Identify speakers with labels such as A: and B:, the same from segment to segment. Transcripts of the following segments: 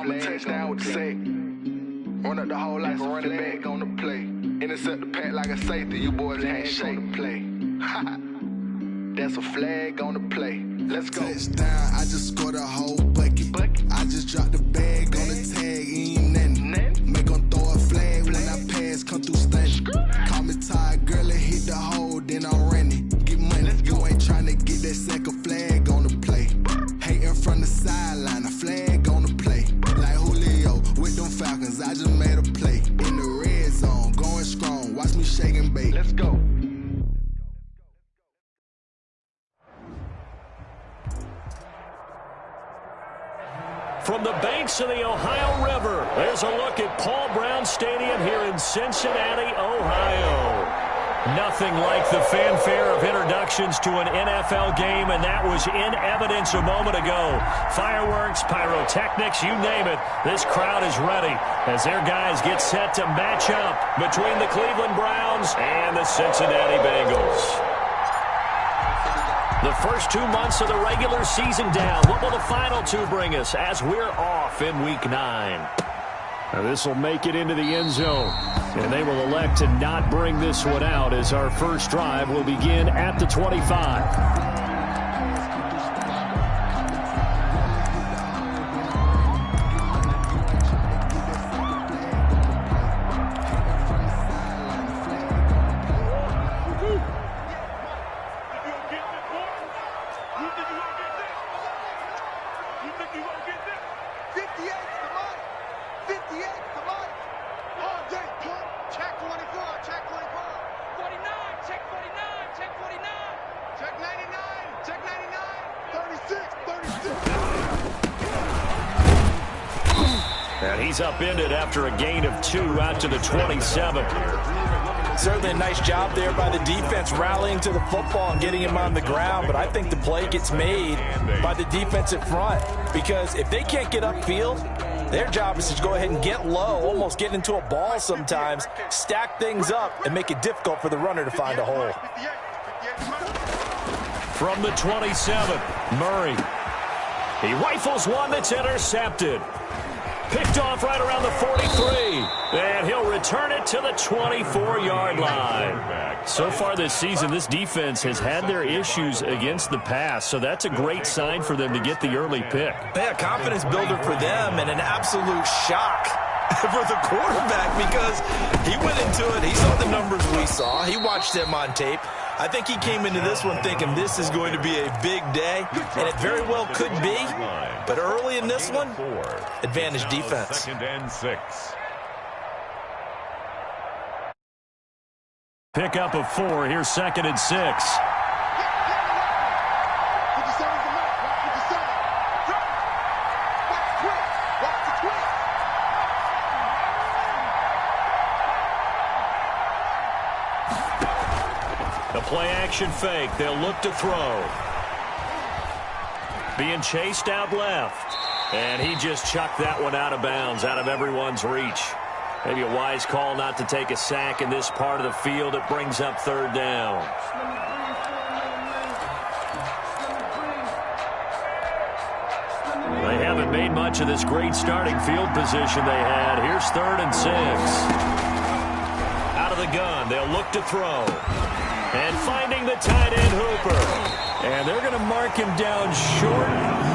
A: a touchdown with the sack. Run up the whole like a running back on the play. Intercept the pack like a safety. You boys can't shake the play. That's a flag on the play. Let's go.
B: Touchdown, I just scored a whole bucket. I just dropped the bag on the tag, ain't nothing. Make 'em throw a flag when I pass, come through stunning. Call me tired, girl, and hit the hole, then I'm running. Get money, you ain't tryna get that second flag on the play. Hating from the sideline, a flag on the play. Like Julio with them Falcons, I just made a play. In the red zone, going strong, watch me shake and bake.
A: Let's go.
C: From the banks of the Ohio River, there's a look at Paul Brown Stadium here in Cincinnati, Ohio. Nothing like the fanfare of introductions to an NFL game, and that was in evidence a moment ago. Fireworks, pyrotechnics, you name it. This crowd is ready as their guys get set to match up between the Cleveland Browns and the Cincinnati Bengals. The first 2 months of the regular season down. What will the final two bring us as we're off in Week 9? This will make it into the end zone, and they will elect to not bring this one out as our first drive will begin at the 25. And he's upended after a gain of 2 out to the 27.
D: Certainly a nice job there by the defense rallying to the football and getting him on the ground, but I think the play gets made by the defensive front because if they can't get upfield, their job is to go ahead and get low, almost get into a ball sometimes, stack things up, and make it difficult for the runner to find a hole.
C: From the 27, Murray. He rifles one that's intercepted. Picked off right around the 43. And he'll return it to the 24-yard line. So far this season, this defense has had their issues against the pass, so that's a great sign for them to get the early pick.
D: Yeah, confidence builder for them and an absolute shock for the quarterback because he went into it. He saw the numbers we saw. He watched them on tape. I think he came into this one thinking this is going to be a big day, and it very well could be. But early in this one, advantage defense.
E: 2nd and 6.
C: Pick up of 4. Here's 2nd and 6. The play-action fake. They'll look to throw. Being chased out left. And he just chucked that one out of bounds, out of everyone's reach. Maybe a wise call not to take a sack in this part of the field. It brings up 3rd down. They haven't made much of this great starting field position they had. Here's 3rd and 6. Out of the gun, they'll look to throw. And finding the tight end Hooper. And they're going to mark him down short,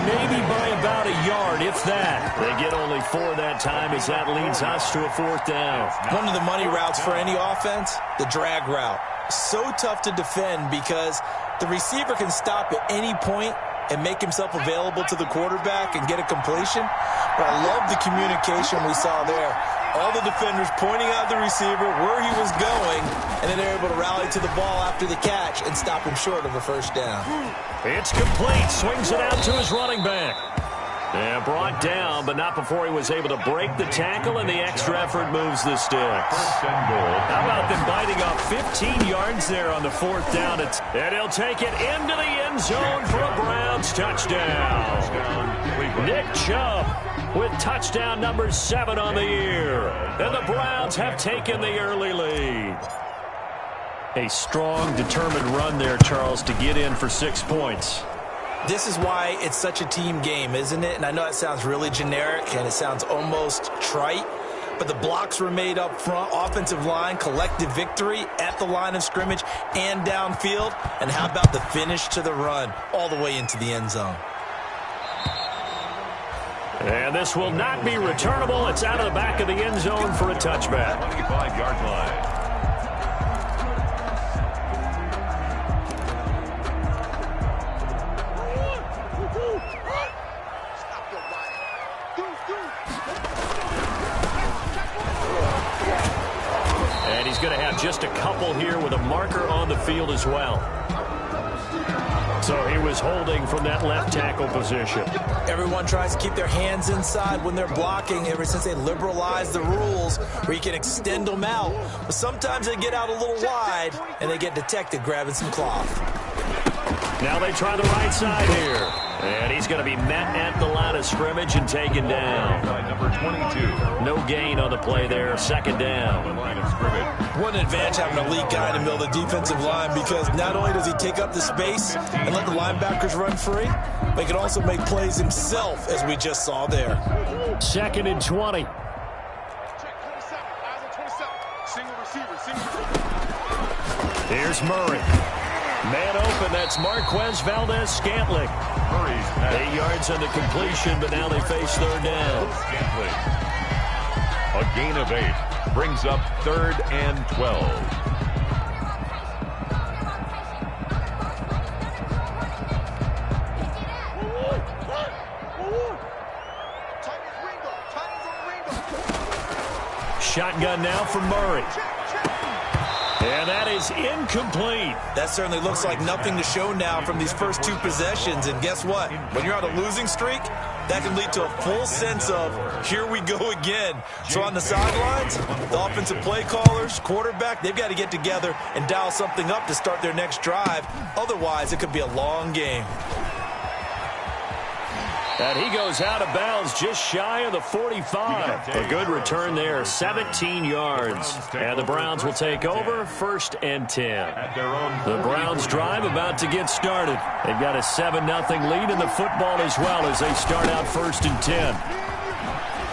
C: maybe by about a yard, if that. They get only 4 that time as that leads us to a 4th down.
D: One of the money routes for any offense, the drag route. So tough to defend because the receiver can stop at any point and make himself available to the quarterback and get a completion. But I love the communication we saw there. All the defenders pointing out the receiver, where he was going, and then they're able to rally to the ball after the catch and stop him short of a 1st down.
C: It's complete. Swings it out to his running back. And brought down, but not before he was able to break the tackle, and the extra effort moves the sticks. How about them biting off 15 yards there on the 4th down? And he'll take it into the end zone for a Browns touchdown. Nick Chubb with touchdown number 7 on the year. And the Browns have taken the early lead. A strong, determined run there, Charles, to get in for 6 points.
D: This is why it's such a team game, isn't it? And I know it sounds really generic and it sounds almost trite, but the blocks were made up front, offensive line, collective victory at the line of scrimmage and downfield. And how about the finish to the run all the way into the end zone?
C: And this will not be returnable. It's out of the back of the end zone for a touchback.
E: 25-yard line.
C: And he's going to have just a couple here with a marker on the field as well. So he was holding from that left tackle position.
D: Everyone tries to keep their hands inside when they're blocking ever since they liberalized the rules where you can extend them out. But sometimes they get out a little wide and they get detected grabbing some cloth.
C: Now they try the right side here. And he's going to be met at the line of scrimmage and taken down.
E: Number 22.
C: No gain on the play there. Second down.
E: Line of scrimmage.
D: What an advantage having a elite guy in the middle of the defensive line, because not only does he take up the space and let the linebackers run free, but he can also make plays himself, as we just saw there.
C: 2nd and 20. Here's Murray. Man open, that's Marquez Valdez-Scantling. 8 yards on the completion, but now they face third down.
E: Scantling. A gain of 8 brings up 3rd and 12.
C: Shotgun now for Murray. And that is incomplete.
D: That certainly looks like nothing to show now from these first 2 possessions. And guess what? When you're on a losing streak, that can lead to a full sense of, here we go again. So on the sidelines, the offensive play callers, quarterback, they've got to get together and dial something up to start their next drive. Otherwise, it could be a long game.
C: And he goes out of bounds just shy of the 45. A good return there, 17 yards. And the Browns will take over, 1st and 10. The Browns drive about to get started. They've got a 7-0 lead in the football as well as they start out 1st and 10.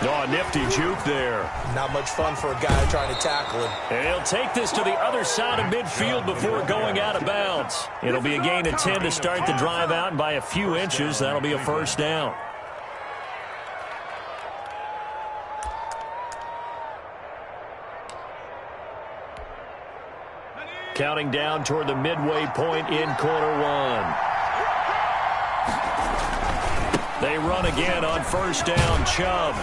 C: Oh, nifty juke there.
D: Not much fun for a guy trying to tackle him.
C: And he'll take this to the other side of midfield before going out of bounds. It'll be a gain of 10 to start the drive out, and by a few inches, that'll be a 1st down. Counting down toward the midway point in quarter 1. They run again on 1st down, Chubb.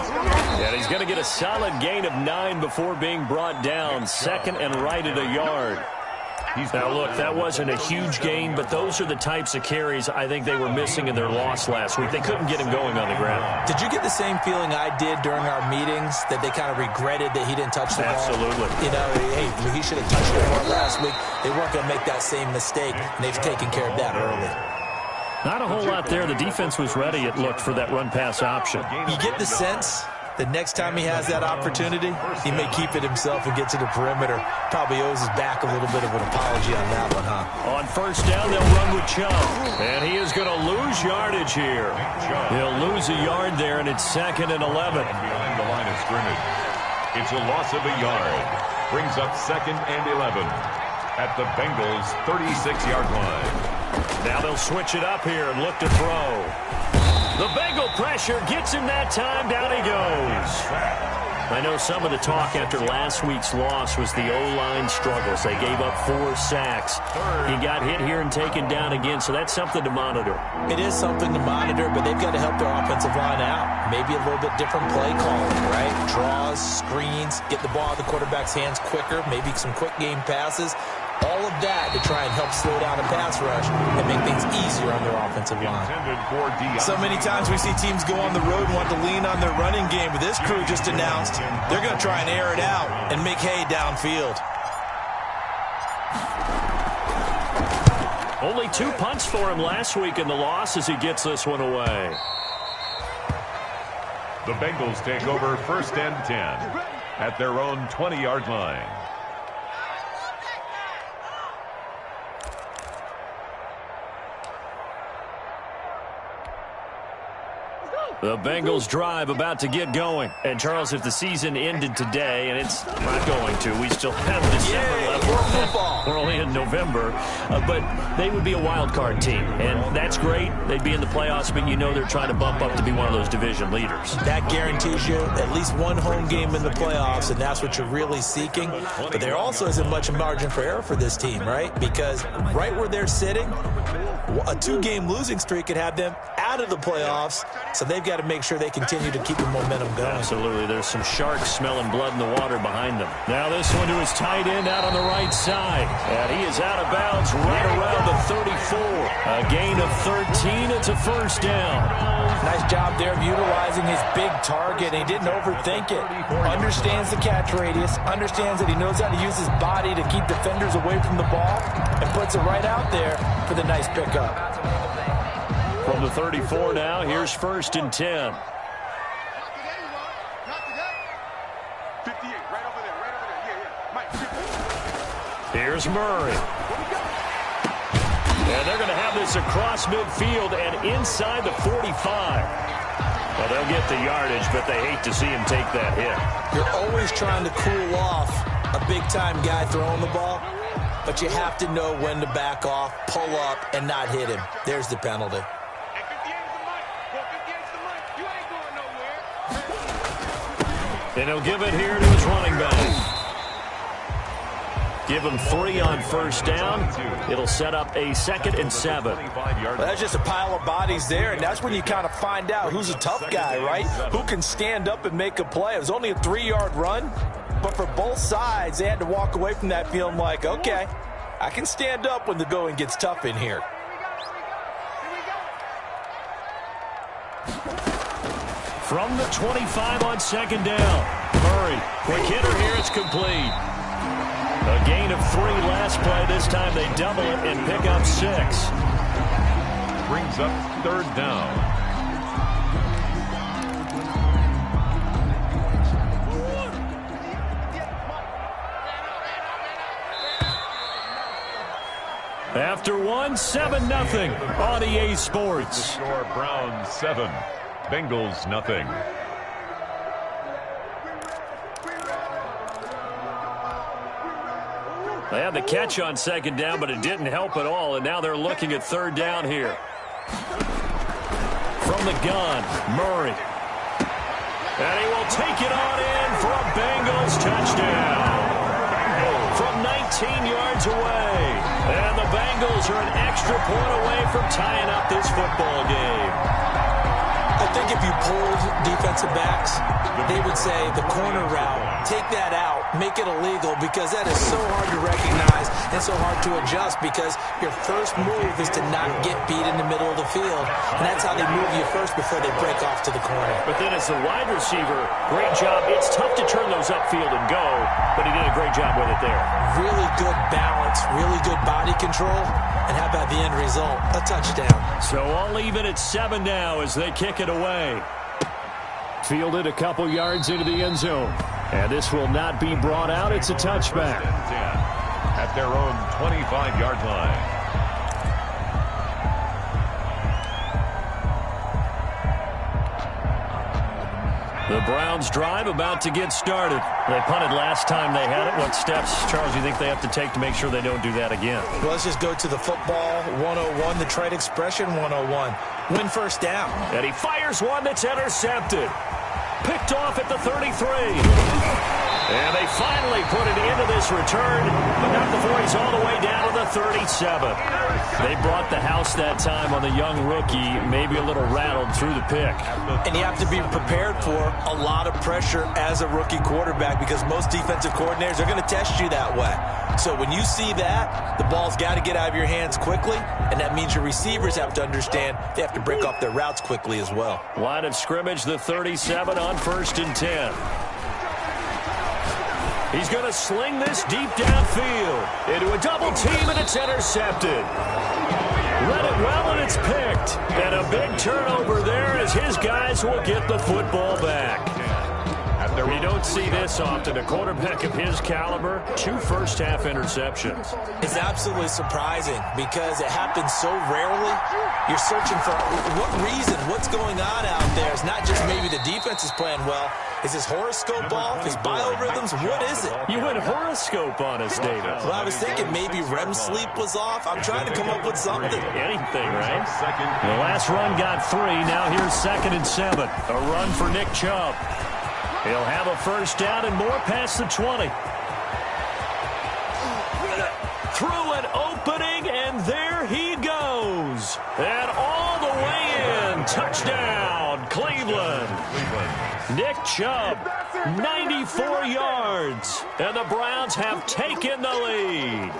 C: And he's going to get a solid gain of 9 before being brought down. 2nd and right at a yard. Now, look, that wasn't a huge gain, but those are the types of carries I think they were missing in their loss last week. They couldn't get him going on the ground.
D: Did you get the same feeling I did during our meetings, that they kind of regretted that he didn't touch the ball?
C: Absolutely.
D: You know, hey, he should have touched it more last week. They weren't going to make that same mistake, and they've taken care of that early.
C: Not a whole lot there. The defense was ready, it looked, for that run-pass option.
D: You get the sense that next time he has that opportunity, he may keep it himself and get to the perimeter. Probably owes his back a little bit of an apology on that one, huh?
C: On 1st down, they'll run with Chubb. And he is going to lose yardage here. He'll lose a yard there, and it's 2nd and 11.
E: Behind the line of scrimmage. It's a loss of a yard. Brings up 2nd and 11 at the Bengals' 36-yard line.
C: Now they'll switch it up here and look to throw. The Bengal pressure gets him that time. Down he goes. I know some of the talk after last week's loss was the O-line struggles. They gave up 4 sacks. He got hit here and taken down again, so that's something to monitor.
D: It is something to monitor, but they've got to help their offensive line out. Maybe a little bit different play calling, right? Draws, screens, get the ball out of the quarterback's hands quicker, maybe some quick game passes. All of that to try and help slow down a pass rush and make things easier on their offensive line. So many times we see teams go on the road and want to lean on their running game, but this crew just announced they're going to try and air it out and make hay downfield.
C: Only 2 punts for him last week in the loss as he gets this one away.
E: The Bengals take over 1st and 10 at their own 20-yard line.
C: The Bengals drive about to get going. And, Charles, if the season ended today, and it's not going to, we still have December left. We're only in November. But they would be a wild card team. And that's great. They'd be in the playoffs, but you know they're trying to bump up to be one of those division leaders.
D: That guarantees you at least one home game in the playoffs, and that's what you're really seeking. But there also isn't much margin for error for this team, right? Because right where they're sitting, a 2-game losing streak could have them out of the playoffs, so they've got to make sure they continue to keep the momentum going.
C: Absolutely. There's some sharks smelling blood in the water behind them. Now this one to his tight end out on the right side. And he is out of bounds right around the 34. A gain of 13. It's a first down.
D: Nice job there of utilizing his big target. He didn't overthink it. Understands the catch radius. Understands that he knows how to use his body to keep defenders away from the ball. And puts it right out there for the nice pickup.
C: From the 34 now, here's first and 10. Here's Murray. And they're going to have this across midfield and inside the 45. Well, they'll get the yardage, but they hate to see him take that hit.
D: You're always trying to cool off a big-time guy throwing the ball, but you have to know when to back off, pull up, and not hit him. There's the penalty.
C: And he'll give it here to his running back. Give him 3 on first down. It'll set up a 2nd and 7.
D: Well, that's just a pile of bodies there, and that's when you kind of find out who's a tough guy, right? Who can stand up and make a play. It was only a 3-yard run, but for both sides, they had to walk away from that feeling like, okay, I can stand up when the going gets tough in here.
C: From the 25 on 2nd down. Murray, quick hitter here, it's complete. A gain of 3 last play. This time they double it and pick up 6.
E: Brings up 3rd down.
C: After 1, 7-0 on EA Sports.
E: Score Browns 7, Bengals nothing.
C: They had the catch on 2nd down, but it didn't help at all, and now they're looking at 3rd down here. From the gun, Murray. And he will take it on in for a Bengals touchdown. From 19 yards away. And the Bengals are an extra point away from tying up this football game.
D: I think if you pulled defensive backs, they would say the corner route, take that out, make it illegal, because that is so hard to recognize and so hard to adjust, because your first move is to not get beat in the middle of the field, and that's how they move you first before they break off to the corner.
C: But then as the wide receiver, great job. It's tough to turn those upfield and go, but he did a great job with it there.
D: Really good balance, really good body control, and how about the end result? A touchdown.
C: So all even at 7 now as they kick it away. Fielded a couple yards into the end zone. And this will not be brought out. It's a touchback.
E: At their own 25-yard line.
C: The Browns drive about to get started. They punted last time they had it. What steps, Charles, do you think they have to take to make sure they don't do that again?
D: Well, let's just go to the football 101, the trade expression 101. Win first down.
C: And he fires one that's intercepted. Picked off at the 33. And they finally put it into this return, but not before he's all the way down to the 37. They brought the house that time on the young rookie, maybe a little rattled through the pick.
D: And you have to be prepared for a lot of pressure as a rookie quarterback, because most defensive coordinators are going to test you that way. So when you see that, the ball's got to get out of your hands quickly, and that means your receivers have to understand they have to break off their routes quickly as well.
C: Line of scrimmage, the 37 on 1st and 10. He's going to sling this deep downfield into a double team, and it's intercepted. Read it well, and it's picked. And a big turnover there as his guys will get the football back. You don't see this often. A quarterback of his caliber, 2 first-half interceptions.
D: It's absolutely surprising because it happens so rarely. You're searching for what reason, what's going on out there. It's not just maybe the defense is playing well. Is his horoscope off? His biorhythms? What is it?
C: You went horoscope on us, David.
D: Well, I was thinking maybe REM sleep was off. I'm trying to come up with something.
C: Anything, right? The last run got 3. Now here's 2nd and 7. A run for Nick Chubb. He'll have a first down and more past the 20. Through an opening, and there he goes. And all the way in. Touchdown, Cleveland. Nick Chubb, 94 yards. And the Browns have taken the lead.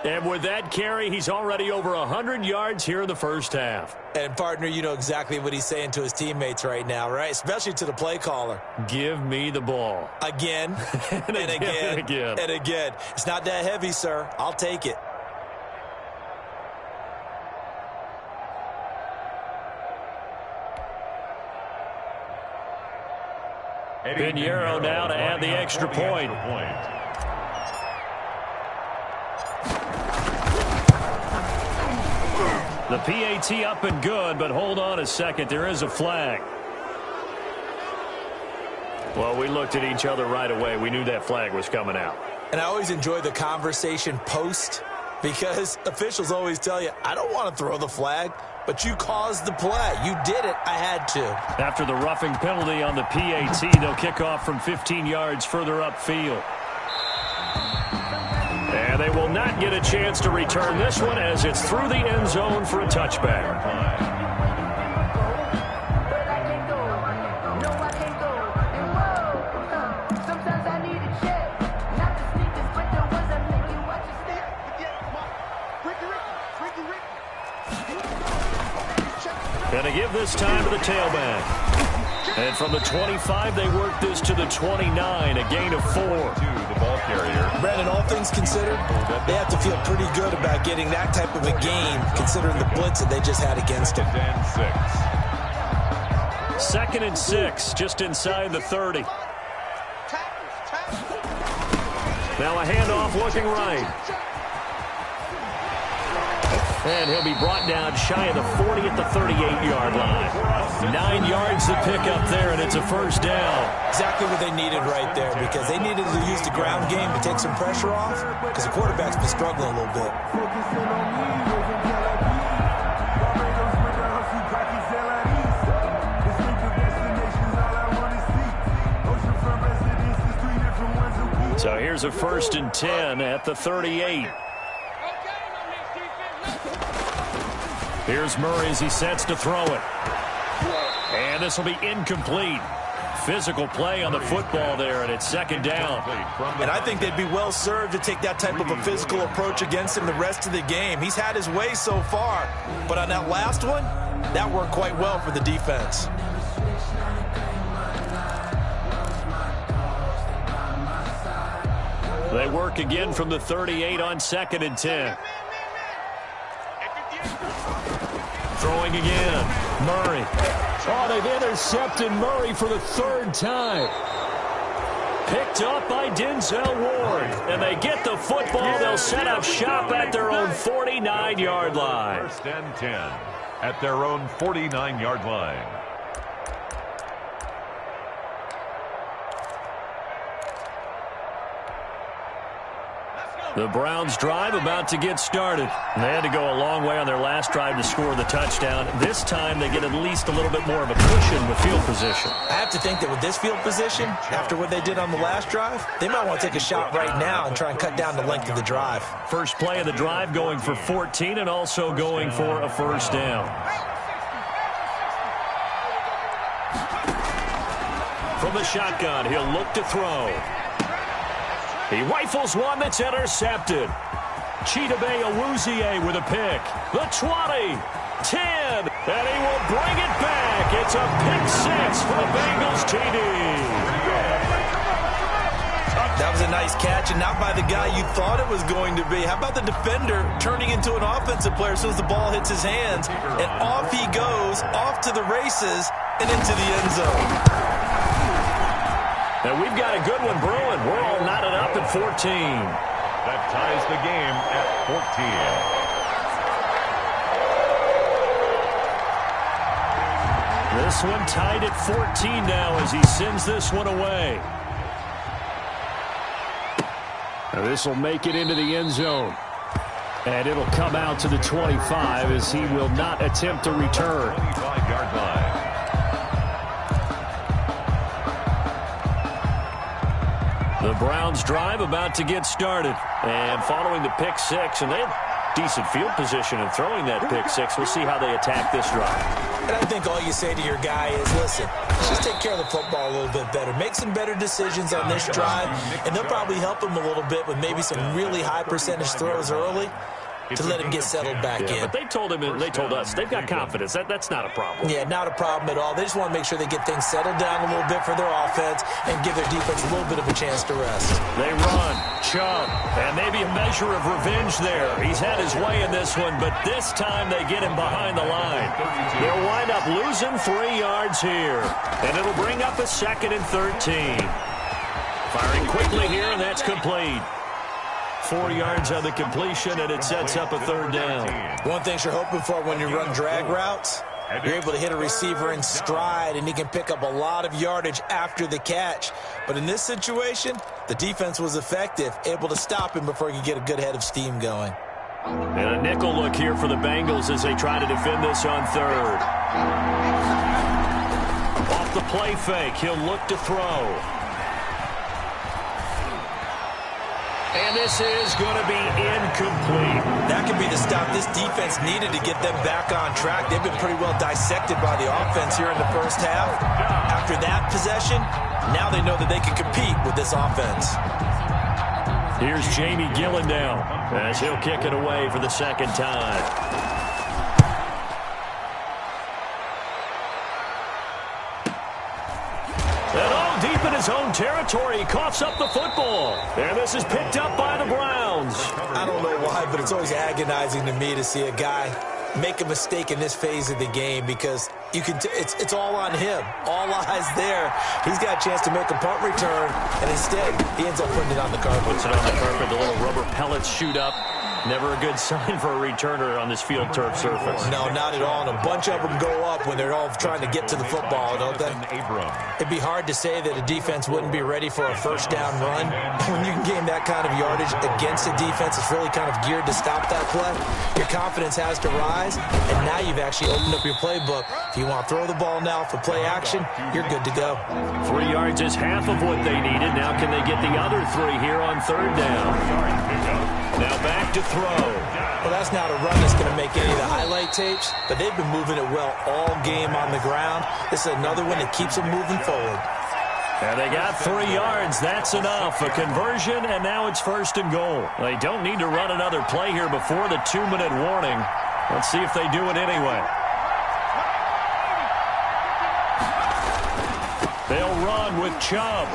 C: And with that carry, he's already over 100 yards here in the first half.
D: And, partner, you know exactly what he's saying to his teammates right now, right? Especially to the play caller.
C: Give me the ball.
D: Again, and again, and again. It's not that heavy, sir. I'll take it.
C: Pinheiro now to add the extra point. The PAT up and good, but hold on a second. There is a flag. Well, we looked at each other right away. We knew that flag was coming out.
D: And I always enjoy the conversation post because officials always tell you, I don't want to throw the flag, but you caused the play. You did it. I had to.
C: After the roughing penalty on the PAT, they'll kick off from 15 yards further upfield. And they will not get a chance to return this one as it's through the end zone for a touchback. And they give this time to the tailback. And from the 25, they work this to the 29, a gain of 4.
E: To the ball carrier.
D: Brandon, all things considered, they have to feel pretty good about getting that type of a game, considering the blitz that they just had against them.
C: 2nd and 6, just inside the 30. Now a handoff looking right. And he'll be brought down shy of the 40 at the 38-yard line. 9 yards to pick up there, and it's a first down.
D: Exactly what they needed right there, because they needed to use the ground game to take some pressure off, because the quarterback's been struggling a little bit.
C: So here's a 1st and 10 at the 38. Here's Murray as he sets to throw it. And this will be incomplete. Physical play on the football there, and it's 2nd down.
D: And I think they'd be well served to take that type of a physical approach against him the rest of the game. He's had his way so far, but on that last one, that worked quite well for the defense.
C: They work again from the 38 on 2nd and 10. Throwing again. Murray. Oh, they've intercepted Murray for the 3rd time. Picked up by Denzel Ward. And they get the football. They'll set up shop at their own 49-yard line.
E: 1st and 10 at their own 49-yard line.
C: The Browns drive about to get started. They had to go a long way on their last drive to score the touchdown. This time they get at least a little bit more of a cushion with field position.
D: I have to think that with this field position, after what they did on the last drive, they might want to take a shot right now and try and cut down the length of the drive.
C: First play of the drive going for 14 and also going for a first down. From the shotgun, he'll look to throw. He rifles one that's intercepted. Chidobe Awuzie with a pick. The 20, 10, and he will bring it back. It's a pick 6 for the Bengals TD.
D: That was a nice catch, and not by the guy you thought it was going to be. How about the defender turning into an offensive player as soon as the ball hits his hands, and off he goes, off to the races, and into the end zone.
C: And we've got a good one brewing. We're all knotted up at 14.
E: That ties the game at 14.
C: This one tied at 14 now as he sends this one away. This will make it into the end zone. And it'll come out to the 25 as he will not attempt to return.
E: 25-yard line.
C: The Browns drive about to get started. And following the pick six, and they had decent field position in throwing that pick six. We'll see how they attack this drive.
D: And I think all you say to your guy is, listen, just take care of the football a little bit better. Make some better decisions on this drive, and they'll probably help him a little bit with maybe some really high percentage throws early to let him get settled back in.
C: But they told us they've got confidence. That's not a problem.
D: Yeah, not a problem at all. They just want to make sure they get things settled down a little bit for their offense and give their defense a little bit of a chance to rest.
C: They run, Chubb, and maybe a measure of revenge there. He's had his way in this one, but this time they get him behind the line. They'll wind up losing 3 yards here, and it'll bring up a 2nd and 13. Firing quickly here, and that's complete. 4 yards on the completion, and it sets up a 3rd down.
D: One thing you're hoping for when you run drag routes, you're able to hit a receiver in stride, and he can pick up a lot of yardage after the catch. But in this situation, the defense was effective, able to stop him before he could get a good head of steam going.
C: And a nickel look here for the Bengals as they try to defend this on 3rd. Off the play fake, he'll look to throw. And this is going to be incomplete.
D: That could be the stop this defense needed to get them back on track. They've been pretty well dissected by the offense here in the first half. After that possession, now they know that they can compete with this offense.
C: Here's Jamie Gillen now as he'll kick it away for the 2nd time. Deep in his own territory, he coughs up the football. And this is picked up by the Browns.
D: I don't know why, but it's always agonizing to me to see a guy make a mistake in this phase of the game because you can it's all on him. All eyes there. He's got a chance to make a punt return, and instead, he ends up putting it on the carpet.
C: Puts it on the carpet. The little rubber pellets shoot up. Never a good sign for a returner on this field turf surface.
D: No, not at all. And a bunch of them go up when they're all trying to get to the football, don't they? It'd be hard to say that a defense wouldn't be ready for a 1st down run. When you can gain that kind of yardage against a defense that's really kind of geared to stop that play, your confidence has to rise, and now you've actually opened up your playbook. If you want to throw the ball now for play action, you're good to go.
C: 3 yards is half of what they needed. Now can they get the other 3 here on 3rd down? Now back to throw.
D: Well, that's not a run that's going to make any of the highlight tapes, but they've been moving it well all game on the ground. This is another one that keeps them moving forward.
C: And they got 3 yards. That's enough. A conversion, and now it's 1st and goal. They don't need to run another play here before the 2-minute warning. Let's see if they do it anyway. They'll run with Chubb.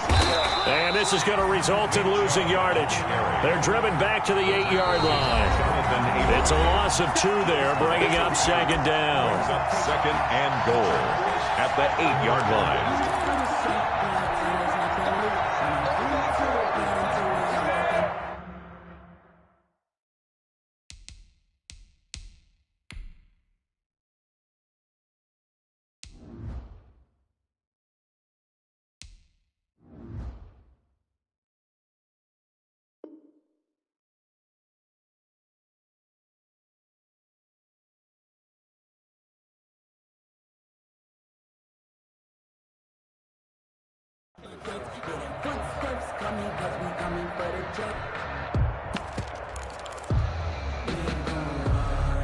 C: And this is going to result in losing yardage. They're driven back to the 8-yard line. It's a loss of 2 there, bringing up 2nd down.
E: 2nd and goal at the 8-yard line.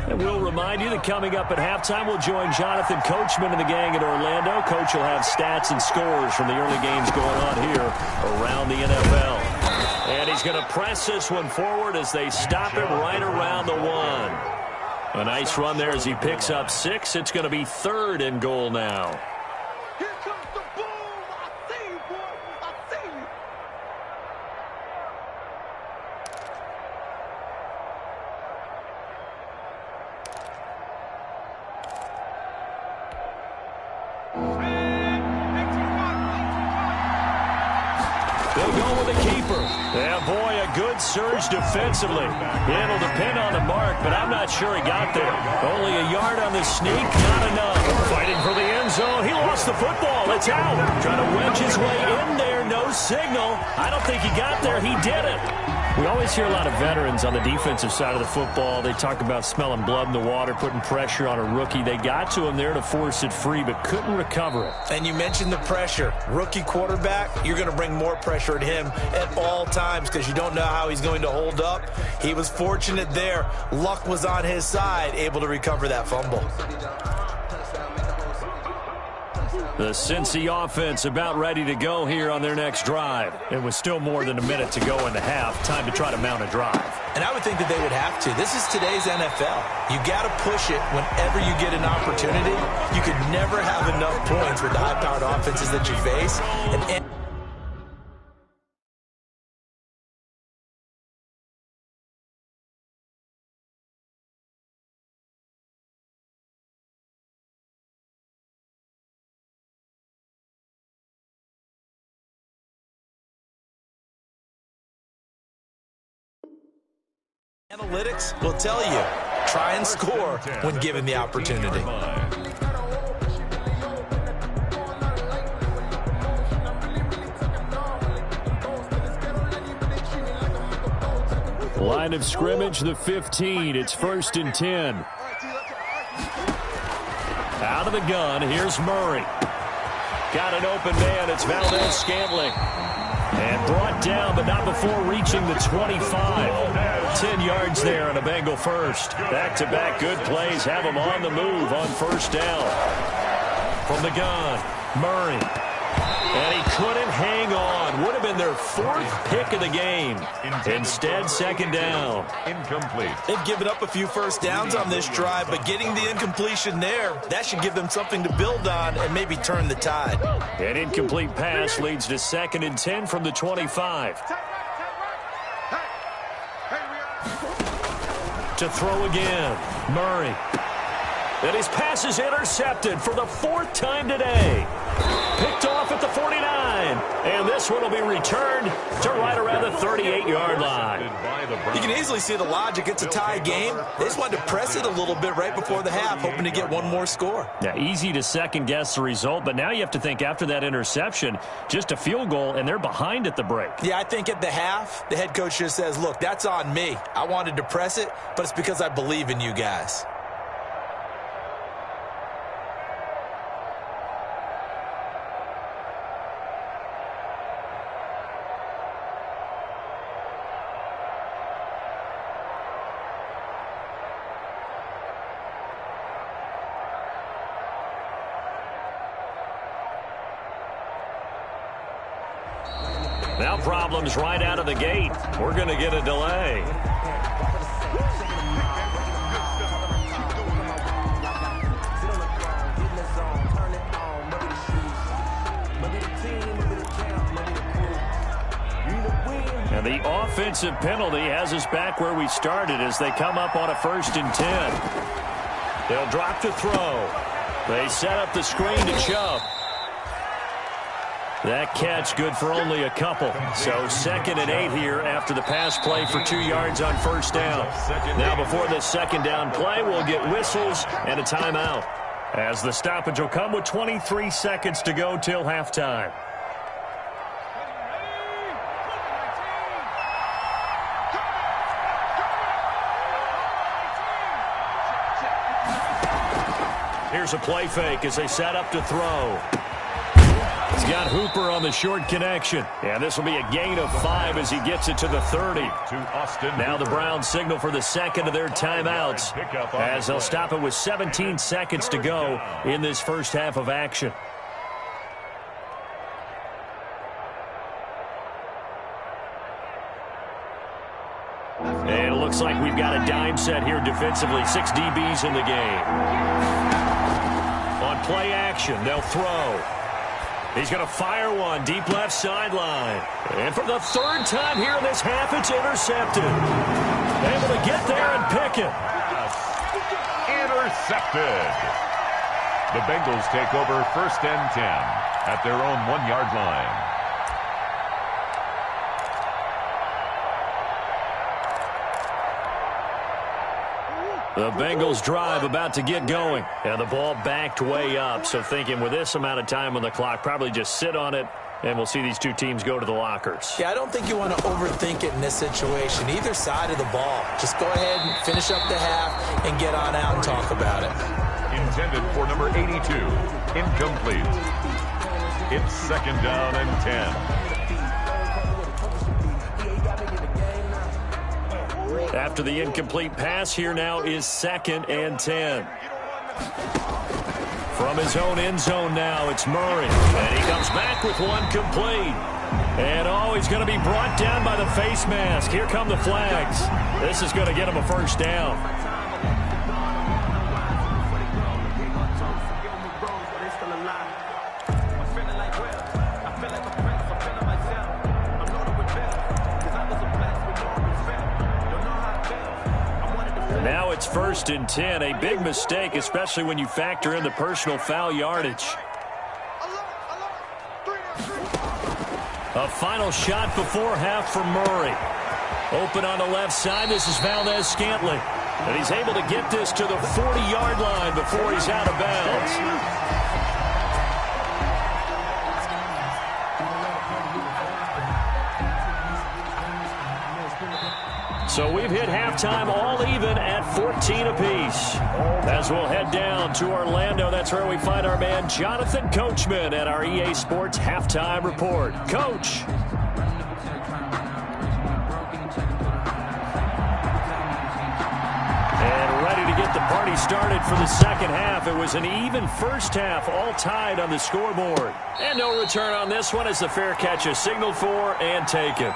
C: And we'll remind you that coming up at halftime, we'll join Jonathan Coachman and the gang in Orlando. Coach will have stats and scores from the early games going on here around the NFL. And he's going to press this one forward as they stop him right around the 1. A nice run there as he picks up 6. It's going to be 3rd and goal now. They'll go with the keeper. Yeah, boy, a good surge defensively. It'll depend on the mark, but I'm not sure he got there. Only a yard on the sneak, not enough. Fighting for the end zone. He lost the football. It's out. Trying to wedge his way in there. No signal. I don't think he got there. He did it. We always hear a lot of veterans on the defensive side of the football. They talk about smelling blood in the water, putting pressure on a rookie. They got to him there to force it free, but couldn't recover it.
D: And you mentioned the pressure. Rookie quarterback, you're going to bring more pressure at him at all times because you don't know how he's going to hold up. He was fortunate there. Luck was on his side, able to recover that fumble.
C: The Cincy offense about ready to go here on their next drive. It was still more than a minute to go in the half. Time to try to mount a drive.
D: And I would think that they would have to. This is today's NFL. You got to push it whenever you get an opportunity. You could never have enough points with the high-powered offenses that you face. And analytics will tell you, try and score when given the opportunity.
C: Line of scrimmage, the 15. It's 1st and 10. Out of the gun, here's Murray. Got an open man, it's Valdez-Scantling. And brought down, but not before reaching the 25. 10 yards there on a Bengal first. Back-to-back good plays have him on the move on first down. From the gun, Murray. And he couldn't hang on. Would have been their 4th pick of the game. Instead, 2nd down.
E: Incomplete.
D: They've given up a few first downs on this drive, but getting the incompletion there, that should give them something to build on and maybe turn the tide.
C: An incomplete pass leads to 2nd and 10 from the 25. To throw again, Murray. And his pass is intercepted for the 4th time today. Picked off at the 49. And this one will be returned to right around the 38-yard line.
D: You can easily see the logic. It's a tie game. They just wanted to press it a little bit right before the half, hoping to get one more score.
C: Yeah, easy to second-guess the result, but now you have to think after that interception, just a field goal, and they're behind at the break.
D: Yeah, I think at the half, the head coach just says, look, that's on me. I wanted to press it, but it's because I believe in you guys.
C: Now problems right out of the gate. We're going to get a delay. And the offensive penalty has us back where we started as they come up on a 1st and 10. They'll drop to throw. They set up the screen to Chubb. That catch good for only a couple. So 2nd and 8 here after the pass play for 2 yards on first down. Now before the 2nd down play, we'll get whistles and a timeout, as the stoppage will come with 23 seconds to go till halftime. Here's a play fake as they set up to throw. He's got Hooper on the short connection. And this will be a gain of 5 as he gets it to the 30. Now the Browns signal for the 2nd of their timeouts, as they'll stop it with 17 seconds to go in this first half of action. And it looks like we've got a dime set here defensively. 6 DBs in the game. On play action, they'll throw. He's going to fire one deep left sideline. And for the 3rd time here in this half, it's intercepted. Able to get there and pick it.
E: Intercepted. The Bengals take over 1st and 10 at their own 1-yard line.
C: The Bengals drive about to get going. And the ball backed way up. So thinking with this amount of time on the clock, probably just sit on it, and we'll see these two teams go to the lockers.
D: Yeah, I don't think you want to overthink it in this situation. Either side of the ball. Just go ahead and finish up the half and get on out and talk about it.
E: Intended for number 82. Incomplete. It's second down and 10.
C: After the incomplete pass, here now is second and 10. From his own end zone now, it's Murray. And he comes back with one complete. And he's going to be brought down by the face mask. Here come the flags. This is going to get him a first down. Now it's first and 10, a big mistake, especially when you factor in the personal foul yardage. A final shot before half for Murray. Open on the left side, this is Valdez-Scantling. And he's able to get this to the 40-yard line before he's out of bounds. So we've hit halftime all even at 14 apiece. As we'll head down to Orlando, that's where we find our man Jonathan Coachman at our EA Sports Halftime Report. Coach. And ready to get the party started for the second half. It was an even first half, all tied on the scoreboard. And no return on this one as the fair catch is signaled for and taken.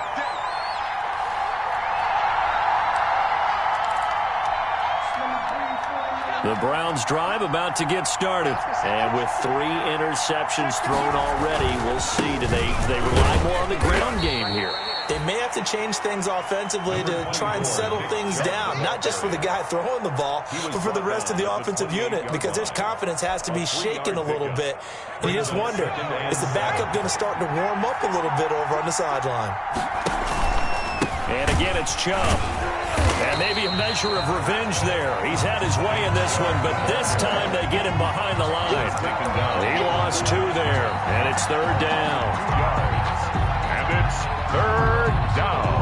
C: The Browns drive about to get started. And with 3 interceptions thrown already, we'll see. Do they rely more on the ground game here?
D: They may have to change things offensively to try and settle things down, not just for the guy throwing the ball, but for the rest of the offensive unit, because his confidence has to be shaken a little bit. And you just wonder, is the backup going to start to warm up a little bit over on the sideline?
C: And again, it's Chubb. And maybe a measure of revenge there. He's had his way in this one, but this time they get him behind the line. He lost 2 there, and it's third down.
E: And it's third down.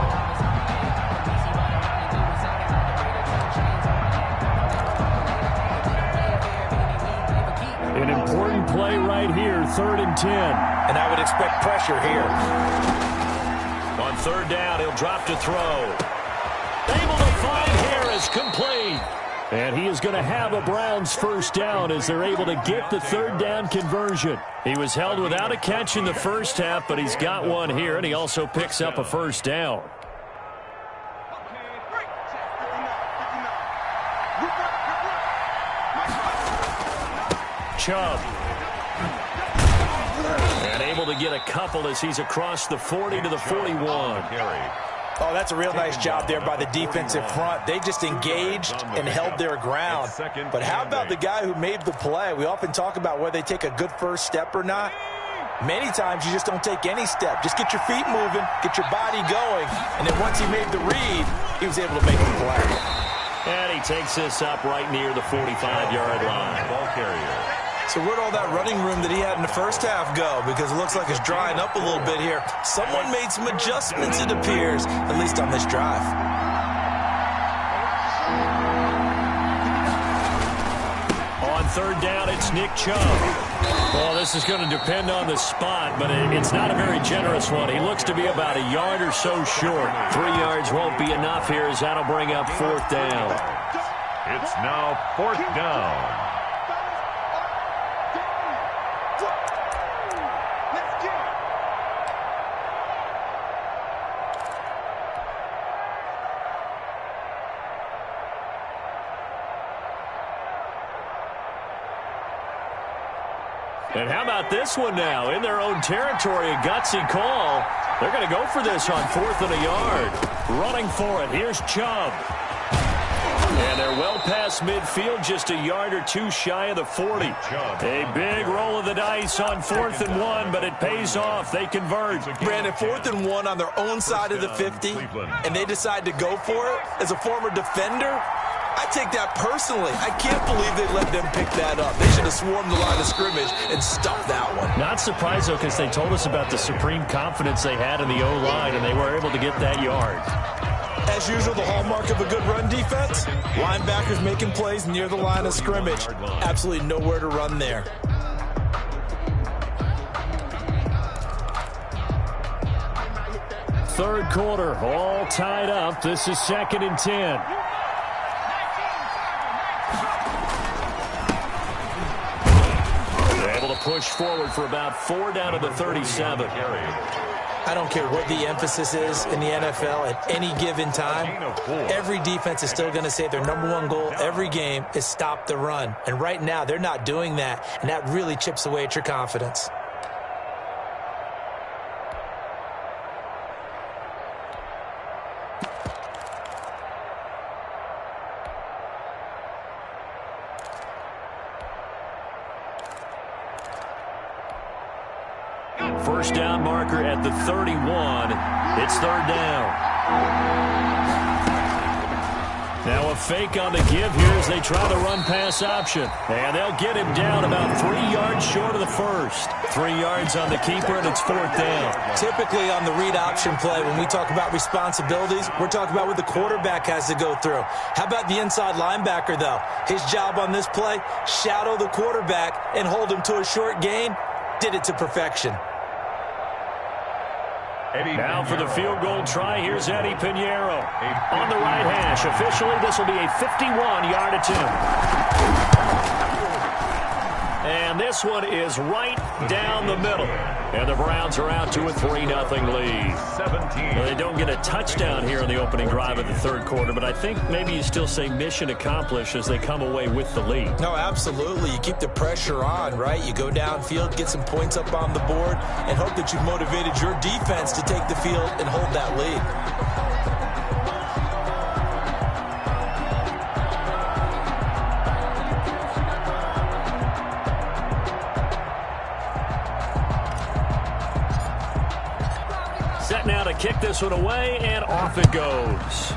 C: An important play right here, 3rd and 10.
D: And I would expect pressure here.
C: On third down, he'll drop to throw. Able to find Harris, complete. And he is going to have a Browns first down as they're able to get the third down conversion. He was held without a catch in the first half, but he's got one here, and he also picks up a first down. Chubb. And able to get a couple as he's across the 40 to the 41.
D: Oh, that's a real nice job there by the defensive front. They just engaged and held their ground. But how about the guy who made the play? We often talk about whether they take a good first step or not. Many times you just don't take any step. Just get your feet moving, get your body going, and then once he made the read, he was able to make the play.
C: And he takes this up right near the 45-yard line.
E: Ball carrier.
D: So where'd all that running room that he had in the first half go? Because it looks like it's drying up a little bit here. Someone made some adjustments, it appears, at least on this drive.
C: On third down, it's Nick Chubb. Well, this is going to depend on the spot, but it's not a very generous one. He looks to be about a yard or so short. 3 yards won't be enough here as that'll bring up fourth down.
E: It's now fourth down.
C: And how about this one now? In their own territory, a gutsy call. They're going to go for this on 4th and a yard. Running for it, here's Chubb. And they're well past midfield, just a yard or 2 shy of the 40. A big roll of the dice on 4th and 1, but it pays off. They convert.
D: Brandon, 4th and 1 on their own side of the 50, and they decide to go for it. As a former defender, I take that personally. I can't believe they let them pick that up. They should have swarmed the line of scrimmage and stuffed that one.
C: Not surprised, though, because they told us about the supreme confidence they had in the O-line, and they were able to get that yard.
D: As usual, the hallmark of a good run defense, linebackers making plays near the line of scrimmage. Absolutely nowhere to run there.
C: Third quarter, all tied up. This is 2nd and 10. They're able to push forward for about 4 down to the 37.
D: I don't care what the emphasis is in the NFL at any given time. Every defense is still going to say their #1 goal every game is stop the run. And right now, they're not doing that, and that really chips away at your confidence.
C: First down marker at the 31. It's 3rd down. Now a fake on the give here as they try the run-pass option. And they'll get him down about 3 yards short of the first. 3 yards on the keeper, and it's 4th down.
D: Typically on the read option play, when we talk about responsibilities, we're talking about what the quarterback has to go through. How about the inside linebacker, though? His job on this play, shadow the quarterback and hold him to a short gain. Did it to perfection.
C: Now for the field goal try, here's Eddie Pinheiro on the right hash. Officially, this will be a 51-yard attempt. And this one is right down the middle. And the Browns are out to a 3-0 lead. Well, they don't get a touchdown here in the opening drive of the third quarter, but I think maybe you still say mission accomplished as they come away with the lead.
D: No, absolutely. You keep the pressure on, right? You go downfield, get some points up on the board, and hope that you've motivated your defense to take the field and hold that lead.
C: Set now to kick this one away, and off it goes.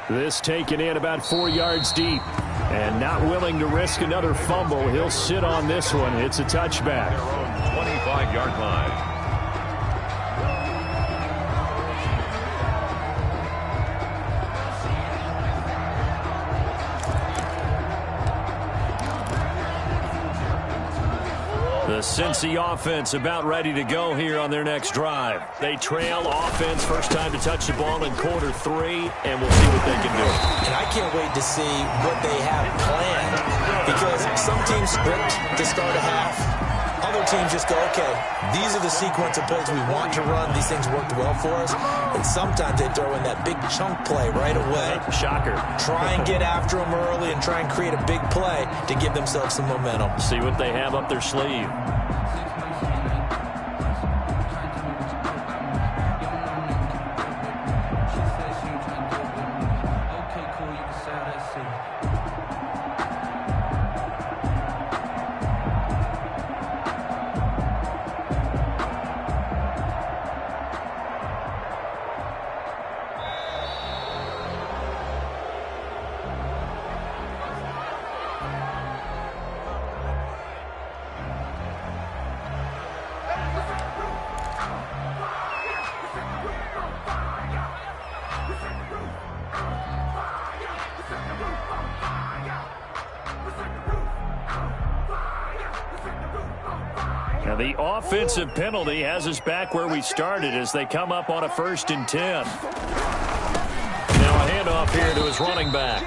C: This taken in about 4 yards deep. And not willing to risk another fumble. He'll sit on this one. It's a touchback.
E: 25-yard line.
C: The Cincy offense about ready to go here on their next drive. They trail offense, first time to touch the ball in quarter 3, and we'll see what they can do.
D: And I can't wait to see what they have planned, because some teams script to start a half. Other teams just go, okay, these are the sequence of plays we want to run. These things worked well for us. And sometimes they throw in that big chunk play right away.
C: Shocker.
D: Try and get after them early and try and create a big play to give themselves some momentum.
C: See what they have up their sleeve. Now the offensive penalty has us back where we started as they come up on a 1st and 10. Now a handoff here to his running back.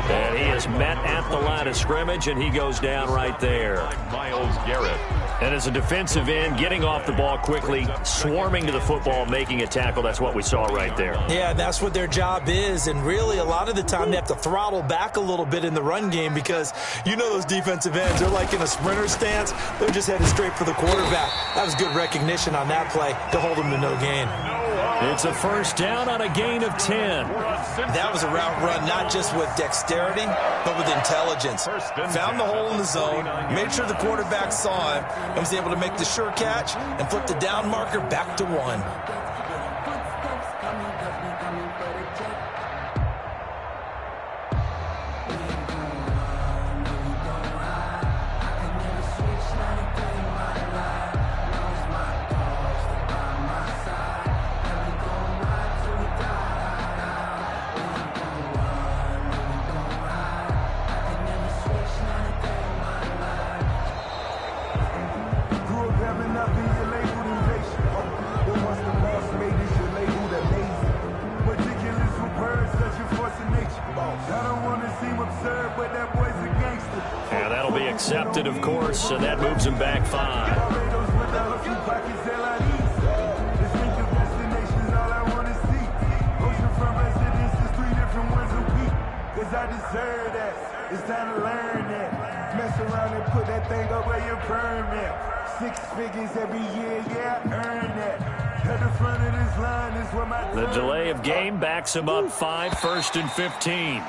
C: And he is met at the line of scrimmage, and he goes down right there.
E: Myles Garrett.
C: And as a defensive end, getting off the ball quickly, swarming to the football, making a tackle, that's what we saw right there.
D: Yeah, that's what their job is, and really a lot of the time they have to throttle back a little bit in the run game because you know those defensive ends, they're like in a sprinter stance. They're just headed straight for the quarterback. That was good recognition on that play to hold him to no gain.
C: It's a 1st down on a gain of 10.
D: That was a route run not just with dexterity, but with intelligence. Found the hole in the zone, made sure the quarterback saw him, and was able to make the sure catch and flip the down marker back to 1.
F: not being labeled invasion. But once the boss made this, you're labeled amazing. Ridiculous with words, such a force of nature. I don't want to seem absurd, but that boy's a gangster.
C: And that'll be accepted, of course, and that moves him back 5.
F: Barbados without a few pockets, LIDs. Distinct destinations, all I want to see. Oceanfront residences, 3 different ones a week. Cause I deserve that. It's time to learn that. Mess around and put that thing up where your permit. 6 figures every year, yeah, I earn that. At the front of this line is where my
C: The delay of game backs him up 5, 1st and 15.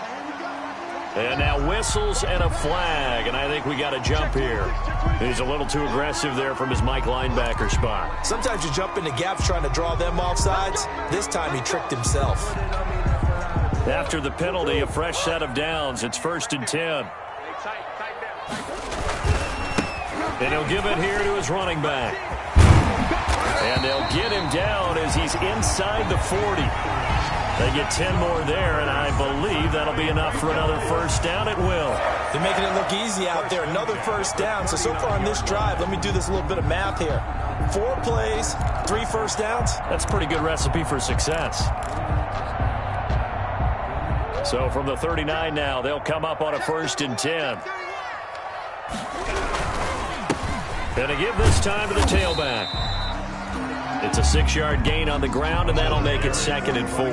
C: And now whistles and a flag, and I think we got a jump here. He's a little too aggressive there from his Mike linebacker spot.
D: Sometimes you jump into gaps trying to draw them off sides. This time he tricked himself.
C: After the penalty, a fresh set of downs. It's 1st and 10. And he'll give it here to his running back. And they'll get him down as he's inside the 40. They get 10 more there, and I believe that'll be enough for another first down. It will.
D: They're making it look easy out there. Another first down. So far on this drive, let me do this little bit of math here. 4 plays, 3 first downs.
C: That's a pretty good recipe for success. So from the 39 now, they'll come up on a 1st and 10. Gonna give this time to the tailback. It's a 6-yard gain on the ground, and that'll make it 2nd and 4.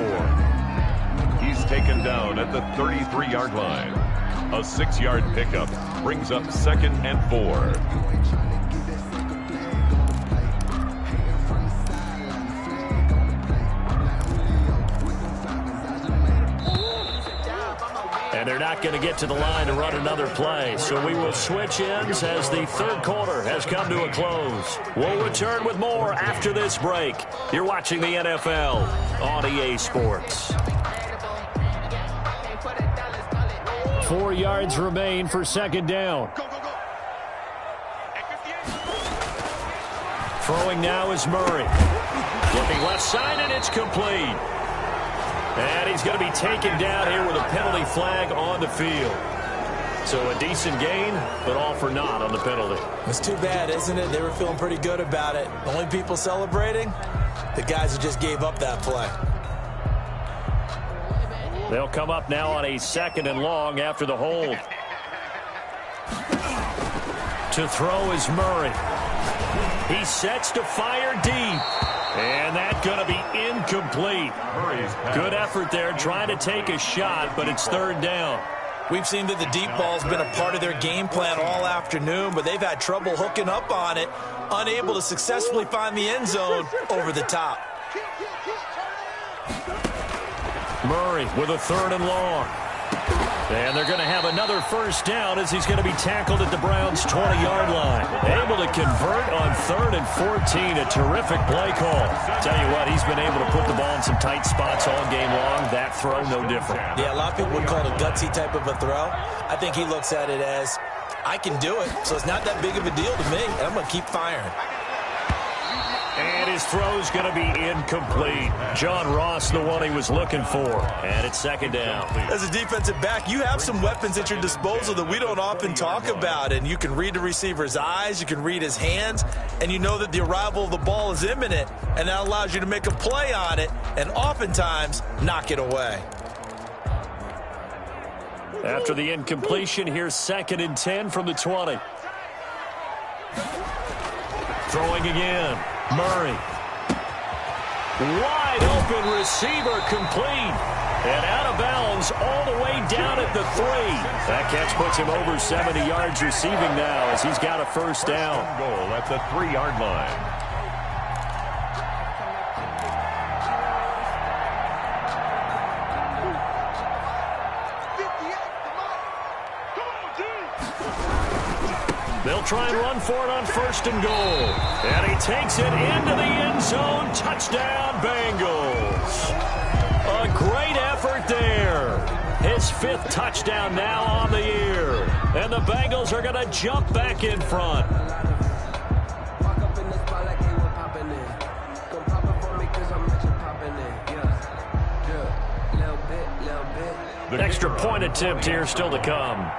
E: He's taken down at the 33-yard line. A 6-yard pickup brings up 2nd and 4.
C: And they're not going to get to the line to run another play. So we will switch ends as the 3rd quarter has come to a close. We'll return with more after this break. You're watching the NFL on EA Sports. 4 yards remain for 2nd down. Throwing now is Murray. Looking left side, and it's complete. And he's going to be taken down here with a penalty flag on the field. So a decent gain, but all for naught on the penalty.
D: It's too bad, isn't it? They were feeling pretty good about it. Only people celebrating, the guys who just gave up that play.
C: They'll come up now on a 2nd and long after the hold. To throw is Murray. He sets to fire deep. And that's going to be incomplete. Good effort there trying to take a shot, but it's 3rd down.
D: We've seen that the deep ball's been a part of their game plan all afternoon, but they've had trouble hooking up on it, unable to successfully find the end zone over the top.
C: Murray with a 3rd and long. And they're going to have another first down as he's going to be tackled at the Browns' 20-yard line. Able to convert on 3rd and 14. A terrific play call. Tell you what, he's been able to put the ball in some tight spots all game long. That throw, no different.
D: Yeah, a lot of people would call it a gutsy type of a throw. I think he looks at it as, I can do it, so it's not that big of a deal to me, and I'm going to keep firing.
C: And his throw's going to be incomplete. John Ross, the one he was looking for. And it's 2nd down.
D: As a defensive back, you have some weapons at your disposal that we don't often talk about. And you can read the receiver's eyes, you can read his hands, and you know that the arrival of the ball is imminent. And that allows you to make a play on it and oftentimes knock it away.
C: After the incompletion, here's 2nd and 10 from the 20. Throwing again. Murray. Wide open receiver complete. And out of bounds all the way down at the 3. That catch puts him over 70 yards receiving now as he's got a first down.
E: Goal at the 3-yard line.
C: They'll try and run for it on 1st and goal. And he takes it into the end zone. Touchdown, Bengals. A great effort there. His 5th touchdown now on the year. And the Bengals are going to jump back in front. The extra point attempt here still to come.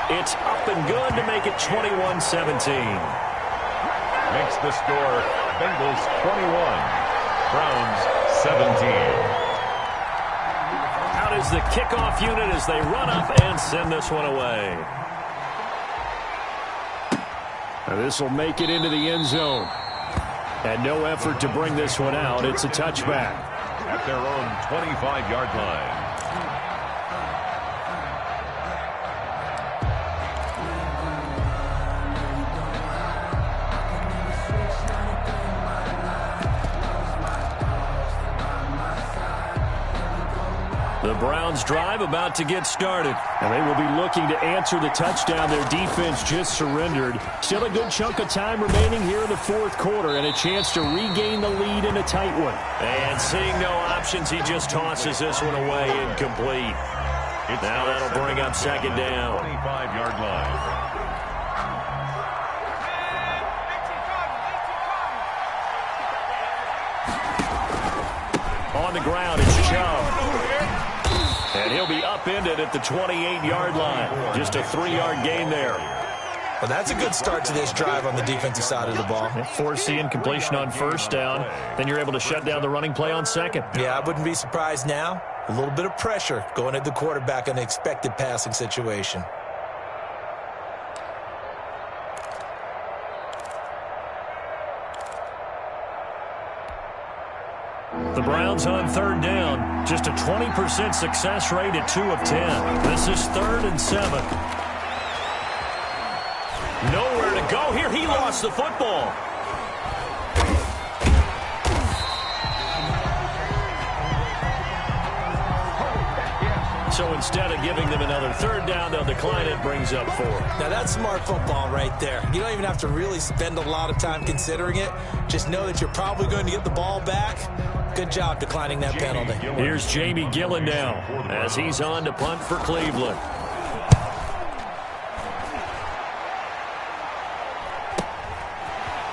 C: It's up up and good to make it 21-17.
E: Makes the score Bengals 21, Browns 17.
C: Out is the kickoff unit as they run up and send this one away. This will make it into the end zone. And no effort to bring this one out. It's a touchback.
E: At their own 25-yard line.
C: The Browns drive about to get started. And they will be looking to answer the touchdown their defense just surrendered. Still a good chunk of time remaining here in the fourth quarter and a chance to regain the lead in a tight one. And seeing no options, he just tosses this one away incomplete. Now that'll bring up second down.
E: 25-yard line.
C: On the ground, it's Chubb. And he'll be upended at the 28-yard line. Just a 3-yard gain there.
D: Well, that's a good start to this drive on the defensive side of the ball.
C: Force the incompletion on first down. Then you're able to shut down the running play on second.
D: Yeah, I wouldn't be surprised now. A little bit of pressure going at the quarterback in an expected passing situation.
C: The Browns on third down. Just a 20% success rate at 2 of 10. This is 3rd and 7. Nowhere to go here. He lost the football. So instead of giving them another third down, they'll decline it. Brings up 4.
D: Now, that's smart football right there. You don't even have to really spend a lot of time considering it. Just know that you're probably going to get the ball back. Good job declining that penalty.
C: Here's Jamie Gillen now as he's on to punt for Cleveland.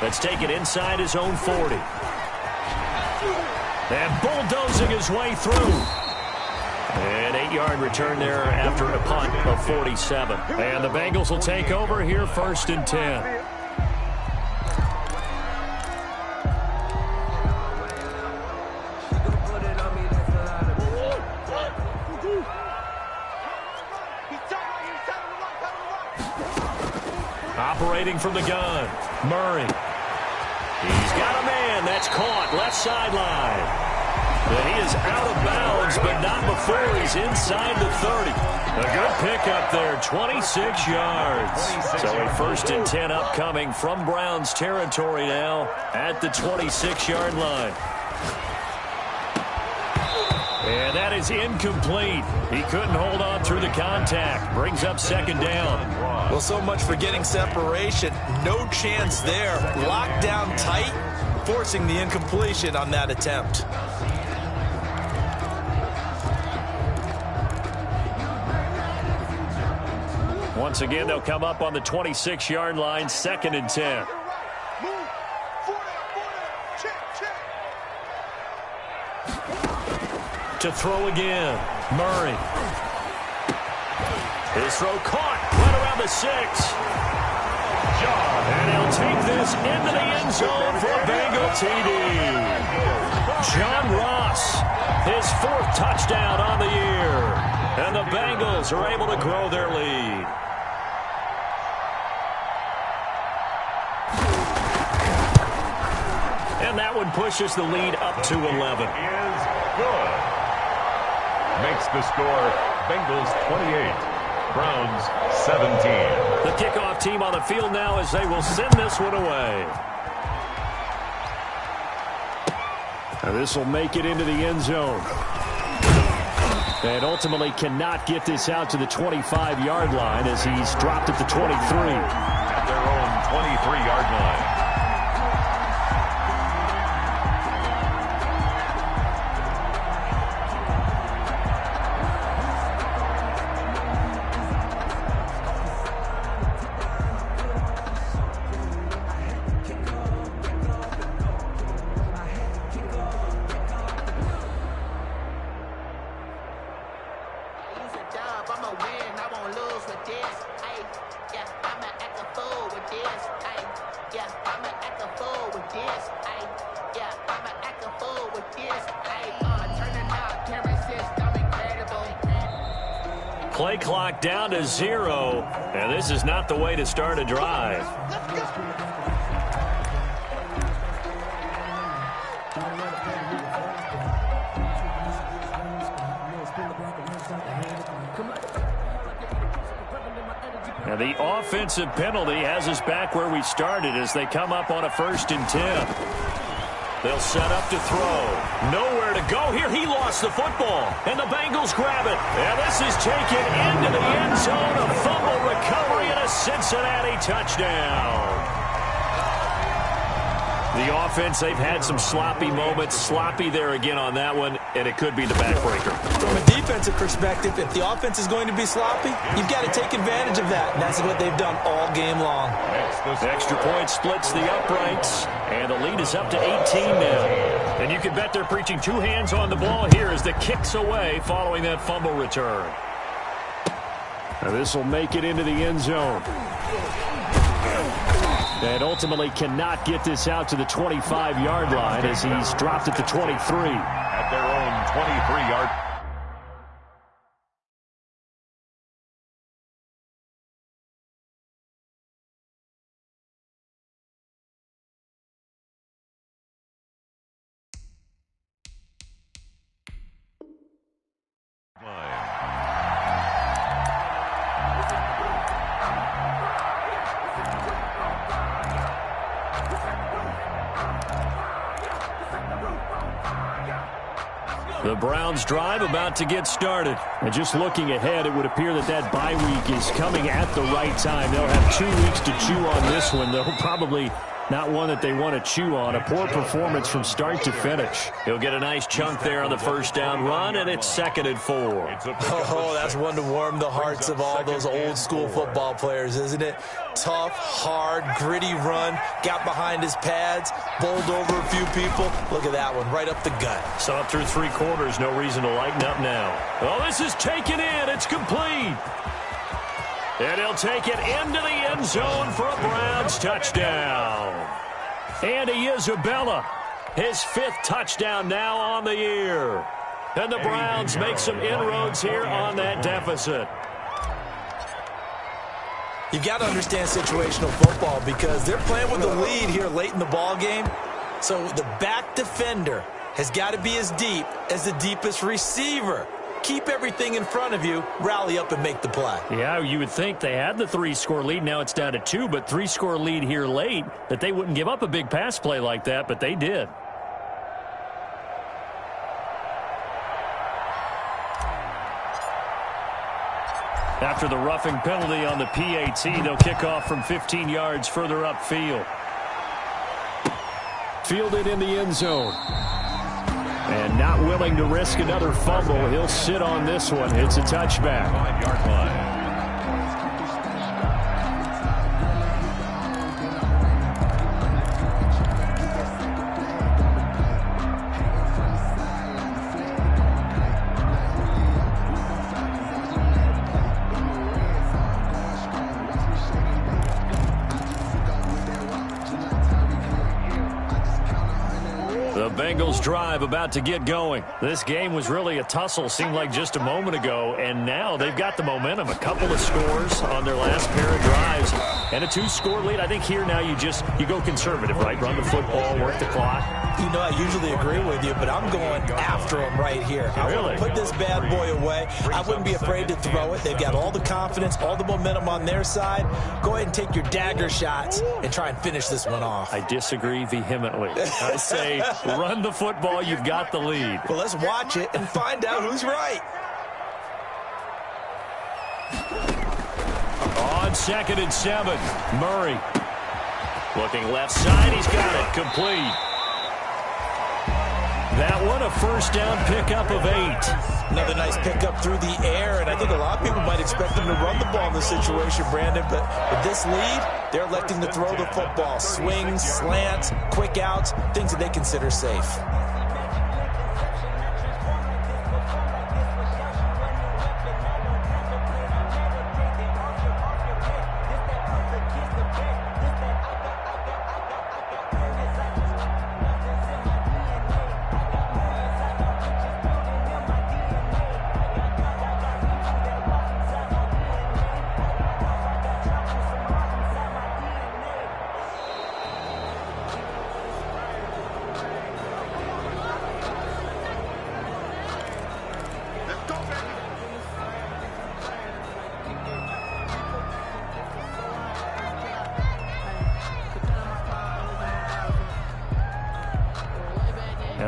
C: Let's take it inside his own 40. And bulldozing his way through. An 8-yard return there after a punt of 47. And the Bengals will take over here 1st and 10. Operating from the gun, Murray. He's got a man. That's caught. Left sideline. But he is out of bounds, but not before he's inside the 30. A good pickup there, 26 yards. So a 1st and 10 upcoming from Browns territory now at the 26-yard line. And that is incomplete. He couldn't hold on through the contact. Brings up second down.
D: Well, so much for getting separation. No chance there. Locked down tight, forcing the incompletion on that attempt.
C: Once again, they'll come up on the 26-yard line, 2nd and 10. To throw again, Murray. His throw caught right around the 6. And he'll take this into the end zone for a Bengal TD. John Ross, his 4th touchdown on the year. And the Bengals are able to grow their lead. And that one pushes the lead up to 11.
E: Is good. Makes the score Bengals 28, Browns 17.
C: The kickoff team on the field now as they will send this one away. Now this will make it into the end zone. And ultimately cannot get this out to the 25-yard line as he's dropped at the 23.
E: At their own 23-yard line.
G: I'ma win, I won't lose with this. Ay, yeah.
C: Play clock down to 0, and this is not the way to start a drive. And the offensive penalty has us back where we started as they come up on a 1st and 10. They'll set up to throw. Nowhere to go here. He lost the football, and the Bengals grab it. And this is taken into the end zone. A fumble recovery and a Cincinnati touchdown. The offense, they've had some sloppy moments. Sloppy there again on that one, and it could be the backbreaker.
D: From a defensive perspective, if the offense is going to be sloppy, you've got to take advantage of that, and that's what they've done all game long.
C: Extra point splits the uprights, and the lead is up to 18 now. And you can bet they're preaching 2 hands on the ball here as the kick's away following that fumble return. Now this will make it into the end zone. And ultimately cannot get this out to the 25-yard line as he's dropped at the 23.
E: At their own 23-yard.
C: The Browns drive about to get started. And just looking ahead, it would appear that that bye week is coming at the right time. They'll have 2 weeks to chew on this one, though probably not one that they want to chew on. A poor performance from start to finish. He'll get a nice chunk there on the 1st down run, and it's 2nd and 4.
D: Oh, that's one to warm the hearts of all those old-school football players, isn't it? Tough, hard, gritty run, got behind his pads, bowled over a few people. Look at that one, right up the gut.
C: Saw it through 3 quarters, no reason to lighten up now. Oh, this is taken in, it's complete. And he'll take it into the end zone for a Browns touchdown. Andy Isabella, his 5th touchdown now on the year. And the Browns make some inroads here on that deficit.
D: You've got to understand situational football because they're playing with the lead here late in the ball game. So the back defender has got to be as deep as the deepest receiver. Keep everything in front of you, rally up and make the play.
C: Yeah, you would think they had the 3-score lead. Now it's down to 2, but 3-score lead here late, that they wouldn't give up a big pass play like that, but they did. After the roughing penalty on the PAT, they'll kick off from 15 yards further upfield. Fielded in the end zone. And not willing to risk another fumble. He'll sit on this one. It's a touchback.
E: 5-yard line.
C: Bengals drive about to get going. This game was really a tussle, seemed like just a moment ago, and now they've got the momentum. A couple of scores on their last pair of drives and a 2-score lead. I think here now you go conservative, right? Run the football, work the clock.
D: You know, I usually agree with you, but I'm going after them right here. I want to put this bad boy away. I wouldn't be afraid to throw it. They've got all the confidence, all the momentum on their side. Go ahead and take your dagger shots and try and finish this one off.
C: I disagree vehemently. I say run the football. You've got the lead.
D: Well, let's watch it and find out who's right.
C: On 2nd and 7, Murray. Looking left side. He's got it. Complete. That one, a 1st down pickup of 8.
D: Another nice pickup through the air, and I think a lot of people might expect them to run the ball in this situation, Brandon, but with this lead, they're electing to throw the football. Swings, slants, quick outs, things that they consider safe.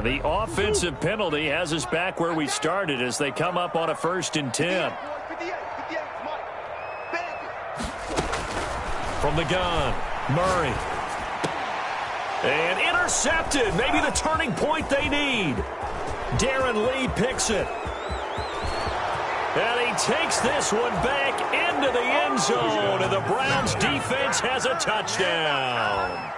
C: The offensive penalty has us back where we started as they come up on a 1st and 10. From the gun, Murray. And intercepted. Maybe the turning point they need. Darren Lee picks it. And he takes this one back into the end zone. And the Browns defense has a touchdown.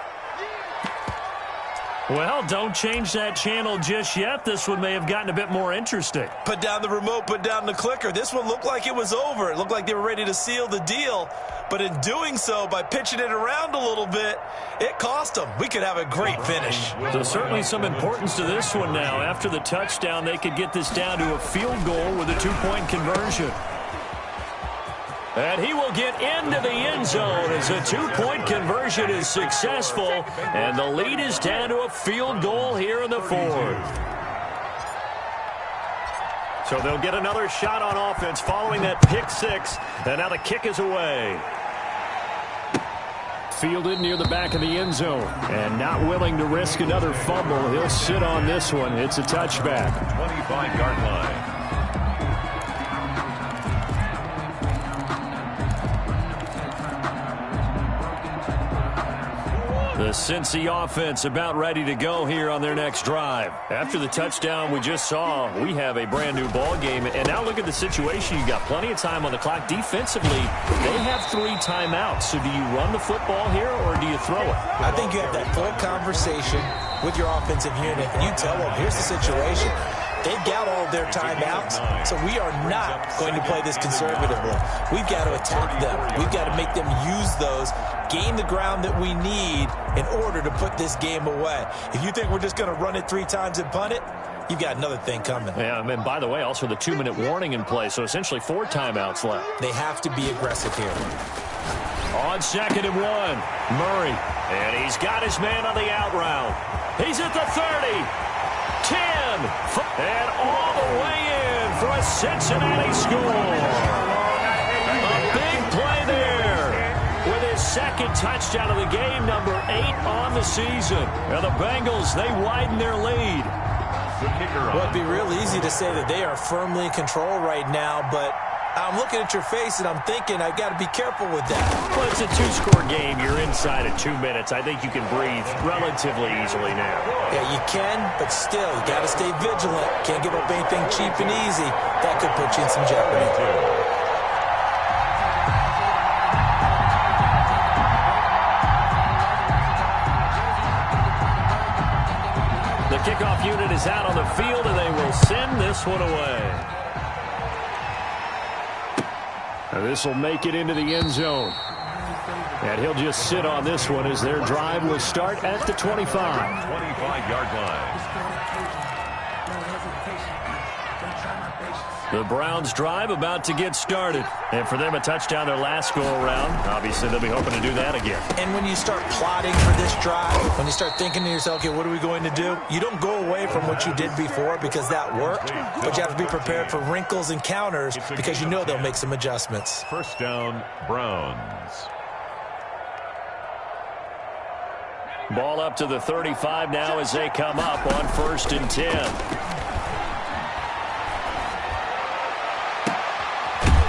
C: Well, don't change that channel just yet. This one may have gotten a bit more interesting.
D: Put down the remote, put down the clicker. This one looked like it was over. It looked like they were ready to seal the deal. But in doing so, by pitching it around a little bit, it cost them. We could have a great finish.
C: So certainly some importance to this one now. After the touchdown, they could get this down to a field goal with a 2-point conversion. And he will get into the end zone as a 2-point conversion is successful. And the lead is down to a field goal here in the 4th. So they'll get another shot on offense following that pick 6. And now the kick is away. Fielded near the back of the end zone. And not willing to risk another fumble. He'll sit on this one. It's a touchback.
E: 25-yard line.
C: The Cincy offense about ready to go here on their next drive. After the touchdown we just saw, we have a brand new ball game. And now look at the situation. You got plenty of time on the clock. Defensively, they have 3 timeouts. So do you run the football here or do you throw it?
D: I think you have that full conversation with your offensive unit, and you tell them, here's the situation. They've got all their timeouts, so we are not going to play this conservatively. We've got to attack them. We've got to make them use those, gain the ground that we need in order to put this game away. If you think we're just going to run it 3 times and punt it, you've got another thing coming.
C: Yeah, and by the way, also the 2-minute warning in play, so essentially 4 timeouts left.
D: They have to be aggressive here.
C: On 2nd and 1, Murray. And he's got his man on the out route. He's at the 30. 10, and all the way in for a Cincinnati score. A big play there with his 2nd touchdown of the game, number 8 on the season. And the Bengals, they widen their lead.
D: Well, it'd be real easy to say that they are firmly in control right now, but I'm looking at your face and I'm thinking I've got to be careful with that.
C: Well, it's a 2-score game. You're inside at 2 minutes. I think you can breathe relatively easily now.
D: Yeah, you can, but still, you got to stay vigilant. Can't give up anything cheap and easy. That could put you in some jeopardy.
C: The kickoff unit is out on the field, and they will send this one away. This will make it into the end zone. And he'll just sit on this one as their drive will start at the 25.
E: 25-yard line.
C: The Browns drive about to get started. And for them, a touchdown their last go-around. Obviously, they'll be hoping to do that again.
D: And when you start plotting for this drive, when you start thinking to yourself, okay, what are we going to do? You don't go away from what you did before because that worked, but you have to be prepared for wrinkles and counters because you know they'll make some adjustments.
E: 1st down, Browns.
C: Ball up to the 35 now as they come up on 1st and 10.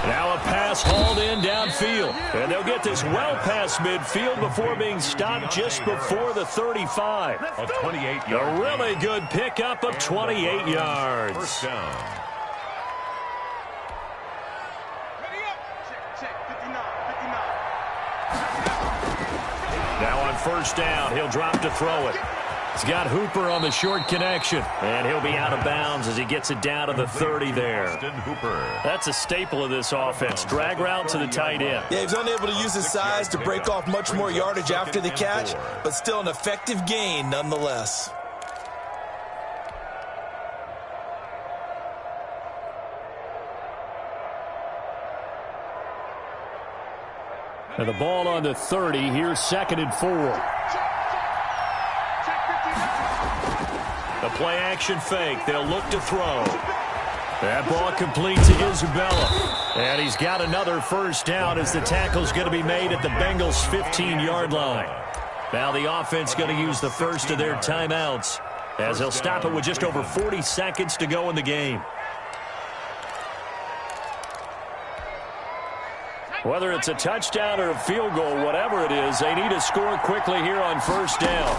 C: Now a pass hauled in downfield. And they'll get this well past midfield before being stopped just before the 35.
E: A 28-yard.
C: A really good pickup of 28 yards.
E: 1st down.
C: Now on 1st down, he'll drop to throw it. He's got Hooper on the short connection. And he'll be out of bounds as he gets it down to the 30 there.
E: Hooper.
C: That's a staple of this offense. Drag route to the tight end.
D: Yeah, he's unable to use his size to break off much more yardage after the catch, but still an effective gain nonetheless.
C: And the ball on the 30. Here's 2nd and 4. The play action fake. They'll look to throw. That ball complete to Isabella. And he's got another 1st down as the tackle's going to be made at the Bengals' 15-yard line. Now the offense going to use the first of their timeouts as they'll stop it with just over 40 seconds to go in the game. Whether it's a touchdown or a field goal, whatever it is, they need to score quickly here on first down.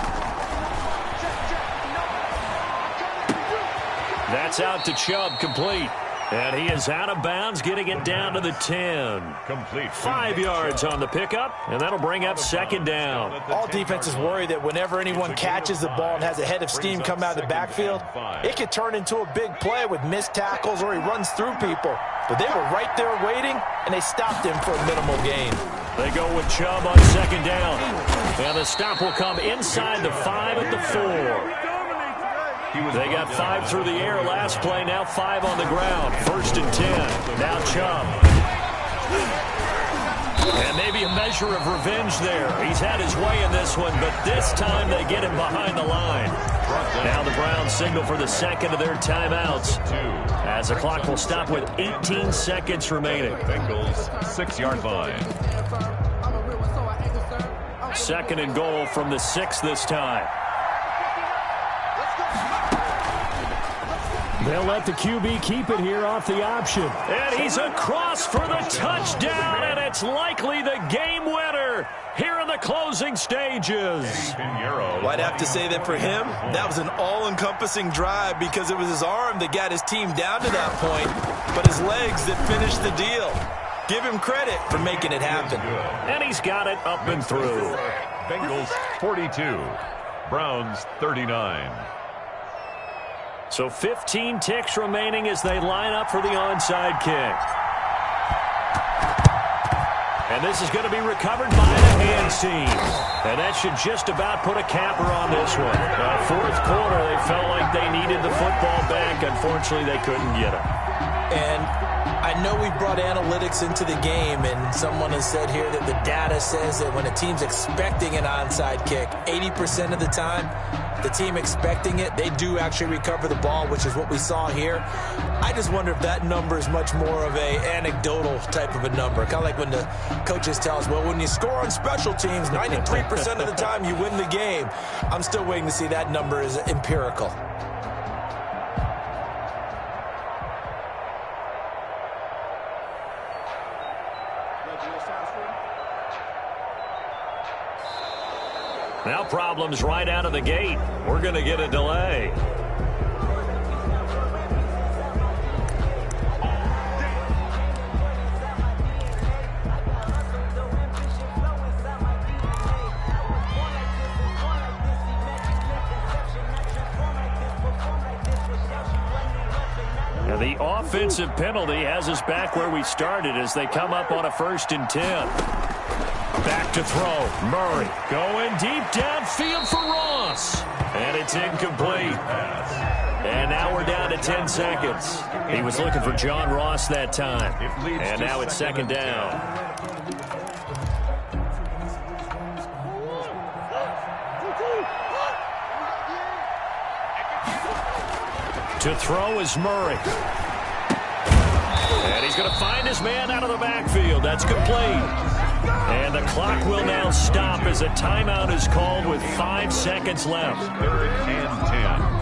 C: That's out to Chubb, complete. And he is out of bounds, getting it down to the 10.
E: Complete.
C: 5 yards on the pickup, and that'll bring up second down.
D: All defenses worry that whenever anyone catches the ball and has a head of steam come out of the backfield, it could turn into a big play with missed tackles or he runs through people. But they were right there waiting, and they stopped him for a minimal gain.
C: They go with Chubb on second down. And the stop will come inside the 5 at the 4. They got 5 through the air last play, now 5 on the ground. First and 10. Now Chubb. And maybe a measure of revenge there. He's had his way in this one, but this time they get him behind the line. Now the Browns signal for the second of their timeouts, as the clock will stop with 18 seconds remaining.
E: Bengals 6-yard line.
C: Second and goal from the 6 this time. They'll let the QB keep it here off the option. And he's across for the touchdown, and it's likely the game winner here in the closing stages.
D: Well, I'd have to say that for him, that was an all-encompassing drive because it was his arm that got his team down to that point, but his legs that finished the deal. Give him credit for making it happen.
C: And he's got it up and through.
E: Bengals 42, Browns 39.
C: So 15 ticks remaining as they line up for the onside kick. And this is going to be recovered by the hands team. And that should just about put a capper on this one. Fourth quarter, they felt like they needed the football back. Unfortunately, they couldn't get it.
D: And I know we brought analytics into the game, and someone has said here that the data says that when a team's expecting an onside kick, 80% of the time, the team expecting it, they do actually recover the ball, which is what we saw here. I just wonder if that number is much more of a anecdotal type of a number. Kind of like when the coaches tell us, well, when you score on special teams, 93% of the time you win the game. I'm still waiting to see that number is empirical.
C: Now problems right out of the gate. We're going to get a delay. Now the offensive penalty has us back where we started as they come up on a 1st and 10. Back to throw. Murray going deep downfield for Ross. And it's incomplete. And now we're down to 10 seconds. He was looking for John Ross that time. And now it's second down. To throw is Murray. And he's going to find his man out of the backfield. That's complete. And the clock will now stop as a timeout is called with 5 seconds left.
E: 3rd and 10.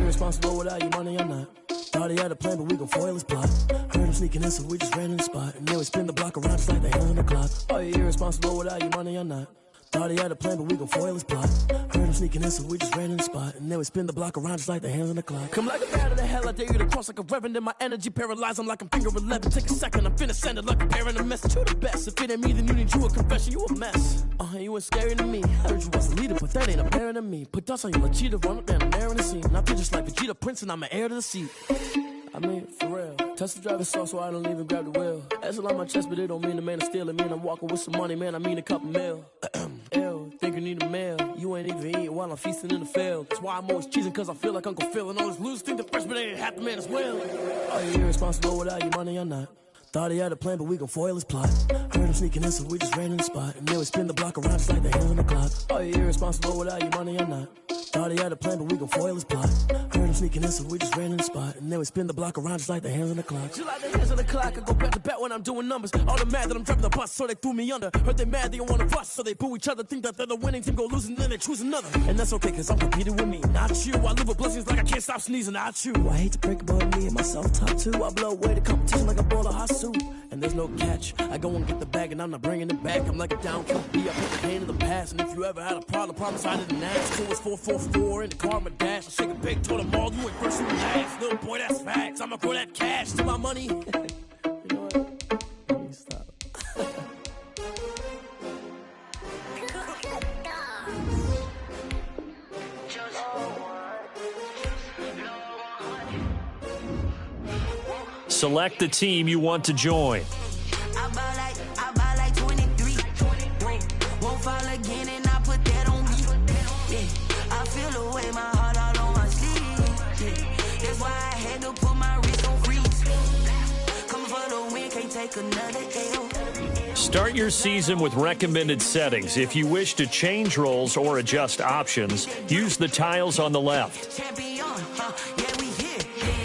G: Responsible without your money or not. Thought he had a plan, but we gon' foil his plot. Heard him sneaking in, so we just ran in the spot. And then we spin the block around just like they on the clock. Are you irresponsible without your money or not? Thought he had a plan, but we gon' foil his plot. Heard him sneaking in, so we just ran in the spot. And then we spin the block around just like the hands on the clock. Come like a bat of the hell, I dare you to cross like a reverend. And my energy paralyzed, I'm like I'm finger 11. Take a second, I'm finna send it like a parent, a message to the best. If it ain't me, then you need you a confession, you a mess. You ain't scary to me. Heard you was a leader, but that ain't apparent to me. Put dust on you, Cheetah, run up down, I'm there in the scene. I feel just like Vegeta Prince, and I'm an heir to the seat. I mean, for real. Touch the driver's sauce so I don't even grab the wheel. That's on my chest, but it don't mean the man is stealing. Man, I'm walking with some money, man, I mean a couple mil. Ew, think you need a meal. You ain't even eating while I'm feasting in the field. That's why I'm always cheesing, cause I feel like Uncle Phil. And all those losers think the freshman ain't half the man as well. Are you irresponsible without your money or not? Thought he had a plan, but we gon' foil his plot. Heard him sneaking in, so we just ran in the spot. And then we spin the block around just like the hands on the clock. Are you irresponsible without your money or not? Thought he had a plan, but we gon' foil his plot. Heard him sneaking in, so we just ran in the spot. And then we spin the block around just like the hands on the clock. Just like the hands on the clock, I go back to back when I'm doing numbers. All the mad that I'm driving the bus, so they threw me under. Heard they mad, they don't wanna bust, so they boo each other. Think that they're the winning team, go losing, then they choose another. And that's okay, cause I'm competing with me, not you. I live with blessings like I can't stop sneezing, not you. I hate to break about me and myself top two. I blow away the competition like a bowl of hot soup. And there's no catch. I go and get the bag and I'm not bringing it back. I'm like a down QB. I put the pain in the past. And if you ever had a problem, promise I didn't ask. So it's 444 in the car, my dash. I shake a big, told them all, you ain't first, you last. Little boy, that's facts. I'ma throw that cash to my money. You know what? Let me stop.
C: Select the team you want to join.
H: I buy like 23. Won't fall again and I put that on me. Yeah, I feel the way my heart all on my sleeve. Yeah, that's why I had to put my wrist on freeze. Coming for the win, can't take another L.
C: Start your season with recommended settings. If you wish to change roles or adjust options, use the tiles on the left.
H: Champion, yeah, we here.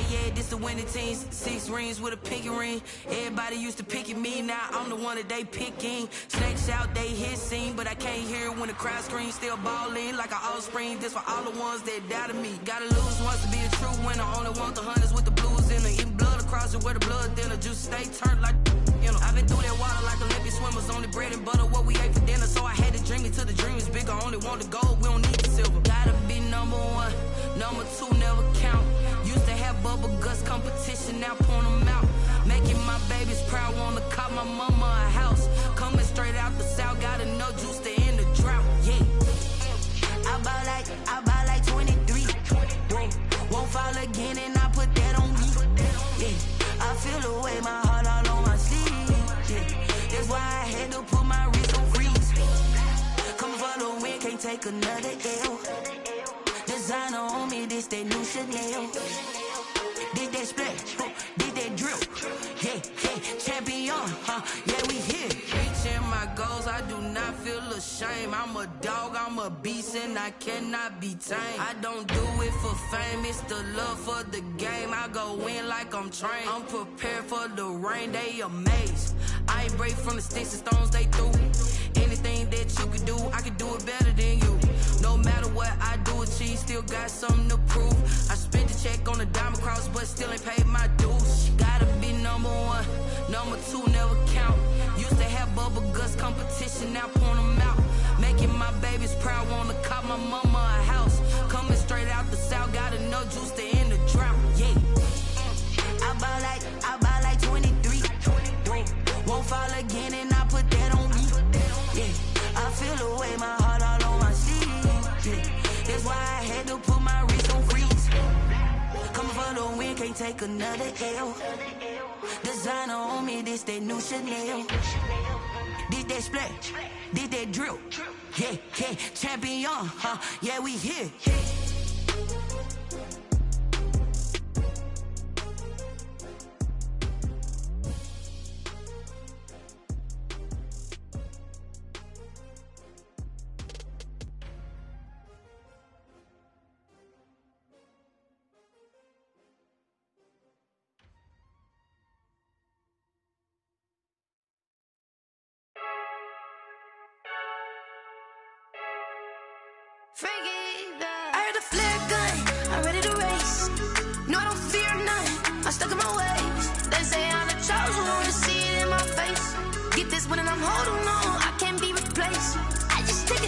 H: Yeah, this the winning teams. 6 rings with a pinky ring. Everybody used to picking me, now I'm the one that they picking. Snakes out, they hit scene, but I can't hear it when the crowd screams. Still balling like an offspring. This for all the ones that doubted me. Gotta lose once to be a true winner. Only want the hunters with the blues in it. Eating blood across it where the blood dinner. Juice stay turned like, you know. I've been through that water like Olympic swimmers. Only bread and butter, what we ate for dinner. So I had to dream it till the dream is bigger. Only want the gold, we don't need the silver. Gotta be number 1, number 2 never count. Used to have bubble guts competition, now point them out. Making my babies proud, wanna cop my mama a house. Coming straight out the south, gotta know juice to end the drought. Yeah, I buy like 23. Won't fall again and I put that on me. Yeah, I feel the way my heart all on my sleeve. Yeah, that's why I had to put my wrist on freeze. Coming for the win, can't take another L. Designer on me, this that new Chanel. Did that split, did that drill. Yeah, champion, yeah, we here. Reaching my goals, I do not feel ashamed. I'm a dog, I'm a beast, and I cannot be tamed. I don't do it for fame, it's the love for the game. I go in like I'm trained. I'm prepared for the rain, they amazed. I ain't break from the sticks and stones they threw. Anything that you could do, I could do it better than you. No matter what I do, achieve, still got something to prove. I spent the check on the diamond cross, but still ain't paid my dues. Gotta be number 1, number 2 never count. Used to have bubble guts competition, now point them out. Making my babies proud, wanna cop my mama a house. Coming straight out the south, gotta know juice to end the drought. Yeah, I buy like 23. Won't fall again and I put that on me. Yeah, I feel the way my heart all on my sleeve. Yeah, that's why I had to put my wrist on freeze. Coming for the win, can't take another L. Designer on me, this that new Chanel. Did that split, did that drill. Yeah, champion, yeah, we here.
I: I heard a flare gun, I'm ready to race. No, I don't fear none, I'm stuck in my ways. They say I'm the chosen one, see it in my face. Get this one and I'm holding on, I can't be replaced. I just take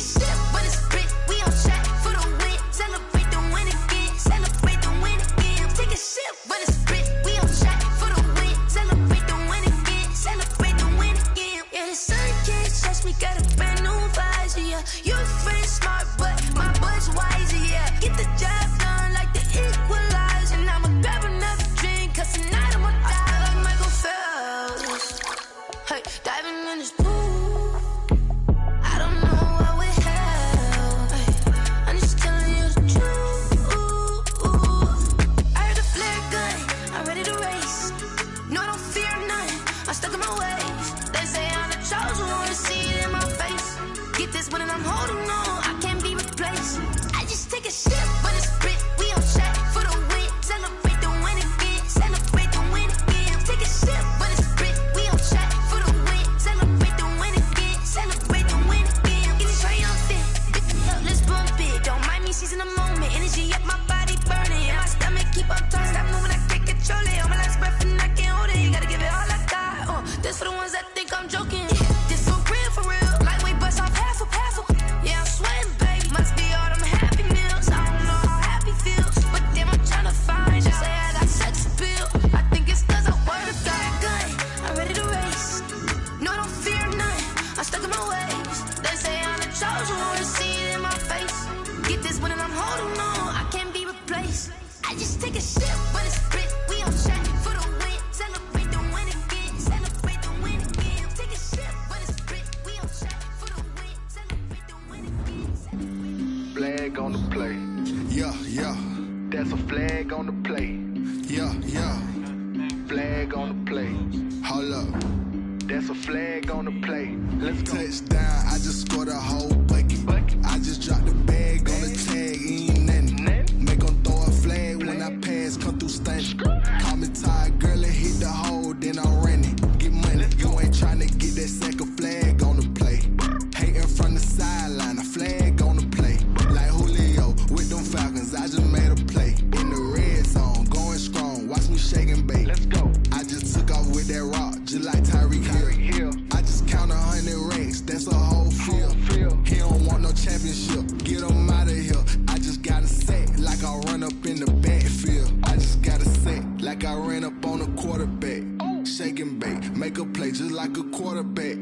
I: stuck in my ways. They say I'm the chosen one, see it in my face. Get this one and I'm holding on, I can't be replaced. I just take a sip, but it's split, we on track for the win. Celebrate the win again, celebrate the win again. Take a sip, but it's split, we on track for the win. Celebrate the win again, celebrate the win again. Getting triumphant, let's bump it. Don't mind me seizing the moment, energy up my body burning. And my stomach keep up talking, stop moving, I can't control it. On my last breath and I can't hold it, you gotta give it all I got. This for the ones that think I'm joking. This for real, lightweight bust off half a. Yeah, I'm sweating, baby, must be all them happy meals. I don't know how happy feels, but damn, I'm trying to find out. Say I got sex appeal, I think it's cause I word of God. Gun, I'm ready to race. No, I don't fear nothing, I'm stuck in my ways. They say I'm the chosen one, see it in my face. Get this one and I'm holding on, I can't be replaced. I just take a sip, but it's split, we on track for the win. Celebrate the win again, celebrate the win again. Take a sip, but it's split, we on track for the win. Celebrate the win again.
A: Flag on the play.
B: Yeah, yeah.
A: That's a flag on the play.
B: Yeah, yeah.
A: Flag on the play.
B: Hold up.
A: That's a flag on the play. Let's go.
B: Touchdown, I just scored a whole bucket. I just dropped the bag on the tag, ain't nothing. Make them throw a flag when I pass, come through stunning. Call me tired, girl, and hit the hole, then I'm running. Get money, you ain't tryna get that second flag on the play. Hating from the sideline, a flag on the play. Like Julio with them Falcons, I just made a play. In the red zone, going strong, watch me shake and bake.
A: Let's go.
B: I just took off with that rock, just like Tyreek Hill. I just count 100 racks, that's a whole field. He don't want no championship, get him out of here. I just got a set, like I run up in the backfield. I just got a set, like I ran up on a quarterback. Shake and bake, make a play just like a quarterback.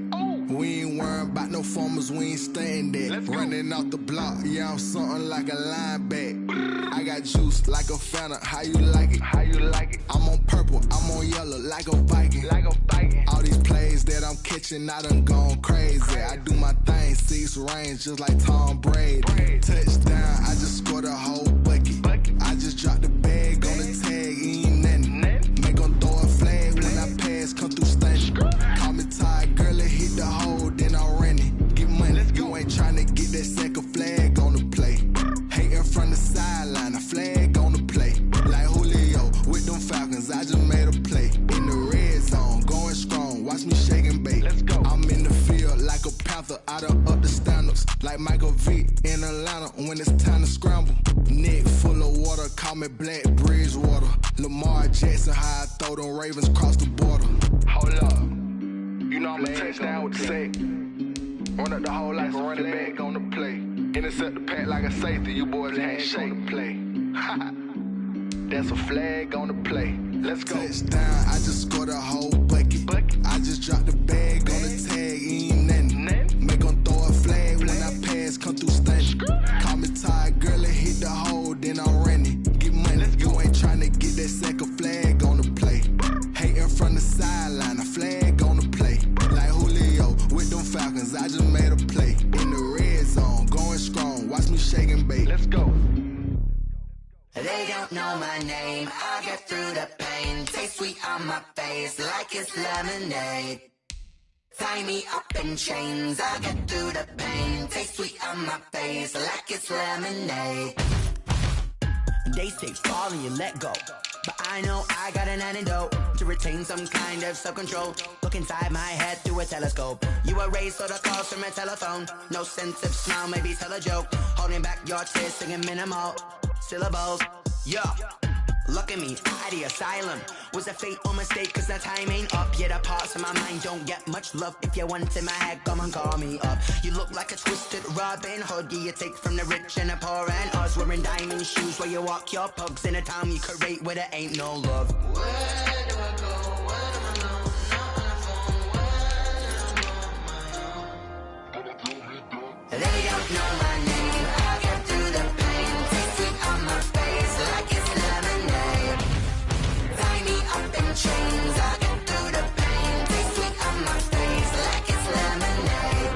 B: We ain't worrying about no formers, we ain't staying there. Running off the block, yeah, I'm something like a linebacker. I got juice like a Fanta, how you like it?
A: How you like it?
B: I'm on purple, I'm on yellow, like a Viking.
A: Like a Viking.
B: All these plays that I'm catching, I done gone crazy. I do my thing, 6 range, just like Tom Brady. Touchdown, I just scored a whole bucket. I just dropped the bag on the tag, ain't nothing. Make them throw a flag when I pass, come through stunning. Call me tired, girl, and hit the hole, then I'm running. Get money, you ain't tryna get that second flag on the play. Hating from the sideline, a flag on the play. Like Julio with them Falcons, I just made a play. In the red zone, going strong, watch me shake and bake.
A: Let's go.
B: I'm in the field like a panther, out of up the standards. Like Michael Vick in Atlanta when it's time to scramble. Neck full of water, call me Black Bridgewater. Lamar Jackson, how I throw them Ravens across the border.
A: Hold up. You know I'm a touchdown with the sack. Run up the whole like a running back on the play. Intercept the pack like a safety, you boys can't shake the play. That's a flag on the play. Let's go.
B: Touchdown, I just scored a whole bucket. I just dropped the bag on the tag, ain't nothing. Make them throw a flag when I pass, come through stunning. Call me tired, girl, and hit the hole, then I'm running. Get money, you ain't tryna get that second flag on the play. Hating from the sideline, a flag on the play. Like Julio with them Falcons, I just made a play. In the red zone, going strong, watch me shake and bake.
A: Let's go.
H: They don't know my name, I get through the pain. Taste sweet on my face like it's lemonade. Tie me up in chains, I get through the pain. Taste sweet on my face like it's lemonade.
G: They say fall and you let go, but I know I got an antidote to retain some kind of self-control. Look inside my head through a telescope. You erase all the calls from a telephone. No sense of smile, maybe tell a joke. Holding back your tears, singing minimal syllables. Yeah, look at me, out of the asylum. Was a fate or mistake, cause the time ain't up. Yet the parts of my mind don't get much love. If you want in my head, come and call me up. You look like a twisted Robin Hood. You take from the rich and the poor and us. Wearing diamond shoes where you walk your pugs. In a town you create where there ain't no love.
H: Where do I go? Where do I know? Not on the phone. Where do I know? They don't know my name. I get through the pain. Taste sweet on my face like it's lemonade. Tie me up in chains. I get through the pain. Taste sweet on my face like it's lemonade.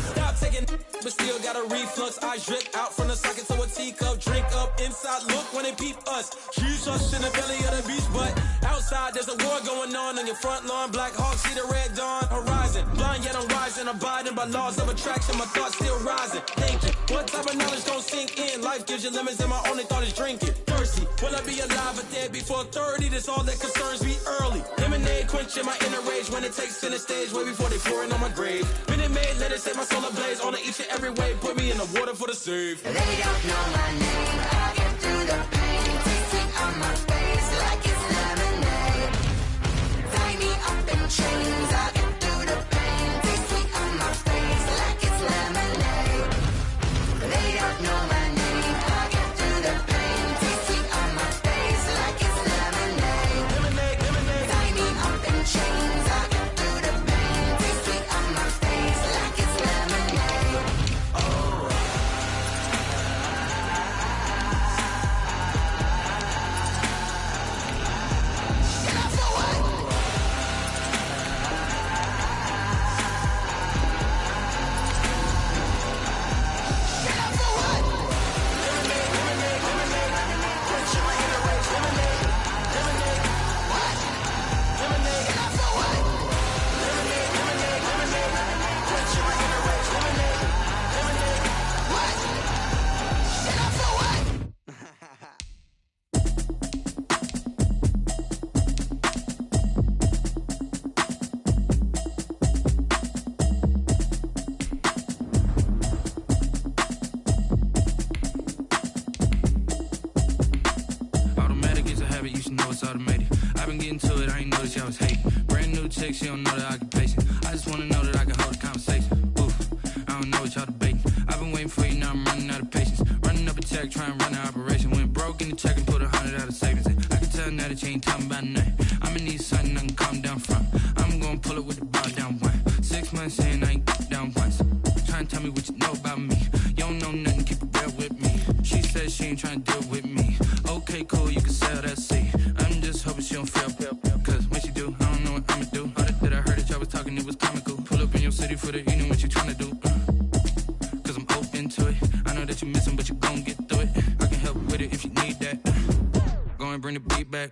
D: Stop taking, but still got a reflux.
J: us. Eyes drip out from the socket to a teacup. Drink up inside, look when they peep us. Choose us in the belly of the beach, but outside there's a war going on your front lawn. Black Hawk, see the red dawn horizon. Blind yet I'm rising, abiding by laws of attraction. My thoughts still rising. Thinking, what type of knowledge don't sink in? Life gives you lemons and my only thought is drinking. Thirsty, will I be alive or dead before 30? That's all that concerns me early. Lemonade quenching my inner rage when it takes center stage way before they pour it on my grave. Minute Maid, let it set my soul ablaze on each and every way. Put me in the water for the save.
H: They don't know my name. I get through the pain. Tasting on my face like it's lemonade. Tie me up in chains. I get through the pain. Tasting on my face like it's lemonade. They don't know my name. I get through the pain. Tasting on my face like it's lemonade.
J: Lemonade, lemonade.
H: Tie me up in chains. I get through the pain. Tasting on my face like it's lemonade.
K: Automatic is a habit, you should know it's automated. I've been getting to it, I ain't noticed y'all was hating. Brand new chick, she don't know the occupation. I just wanna know that I can hold a conversation. Oof, I don't know what y'all debating. I've been waiting for you, now I'm running out of patience. Running up a check, trying to run an operation. Went broke in the check and put 100 out of savings in. I can tell now that you ain't talking about nothing. I'ma need something I can calm down from. I'm gonna pull it with the bar down one. 6 months in, I ain't down once. Trying to tell me what you know about me. You don't know nothing, keep it real with me. She says she ain't trying to deal with me. Okay, cool, you can sell that seat. I'm just hoping she don't fail. Cause when she do, I don't know what I'ma do. All that I heard that y'all was talking, it was comical. Pull up in your city for the evening, what you tryna do? Cause I'm open to it. I know that you missing, but you gon' get through it. I can help with it if you need that. Go and bring the beat back.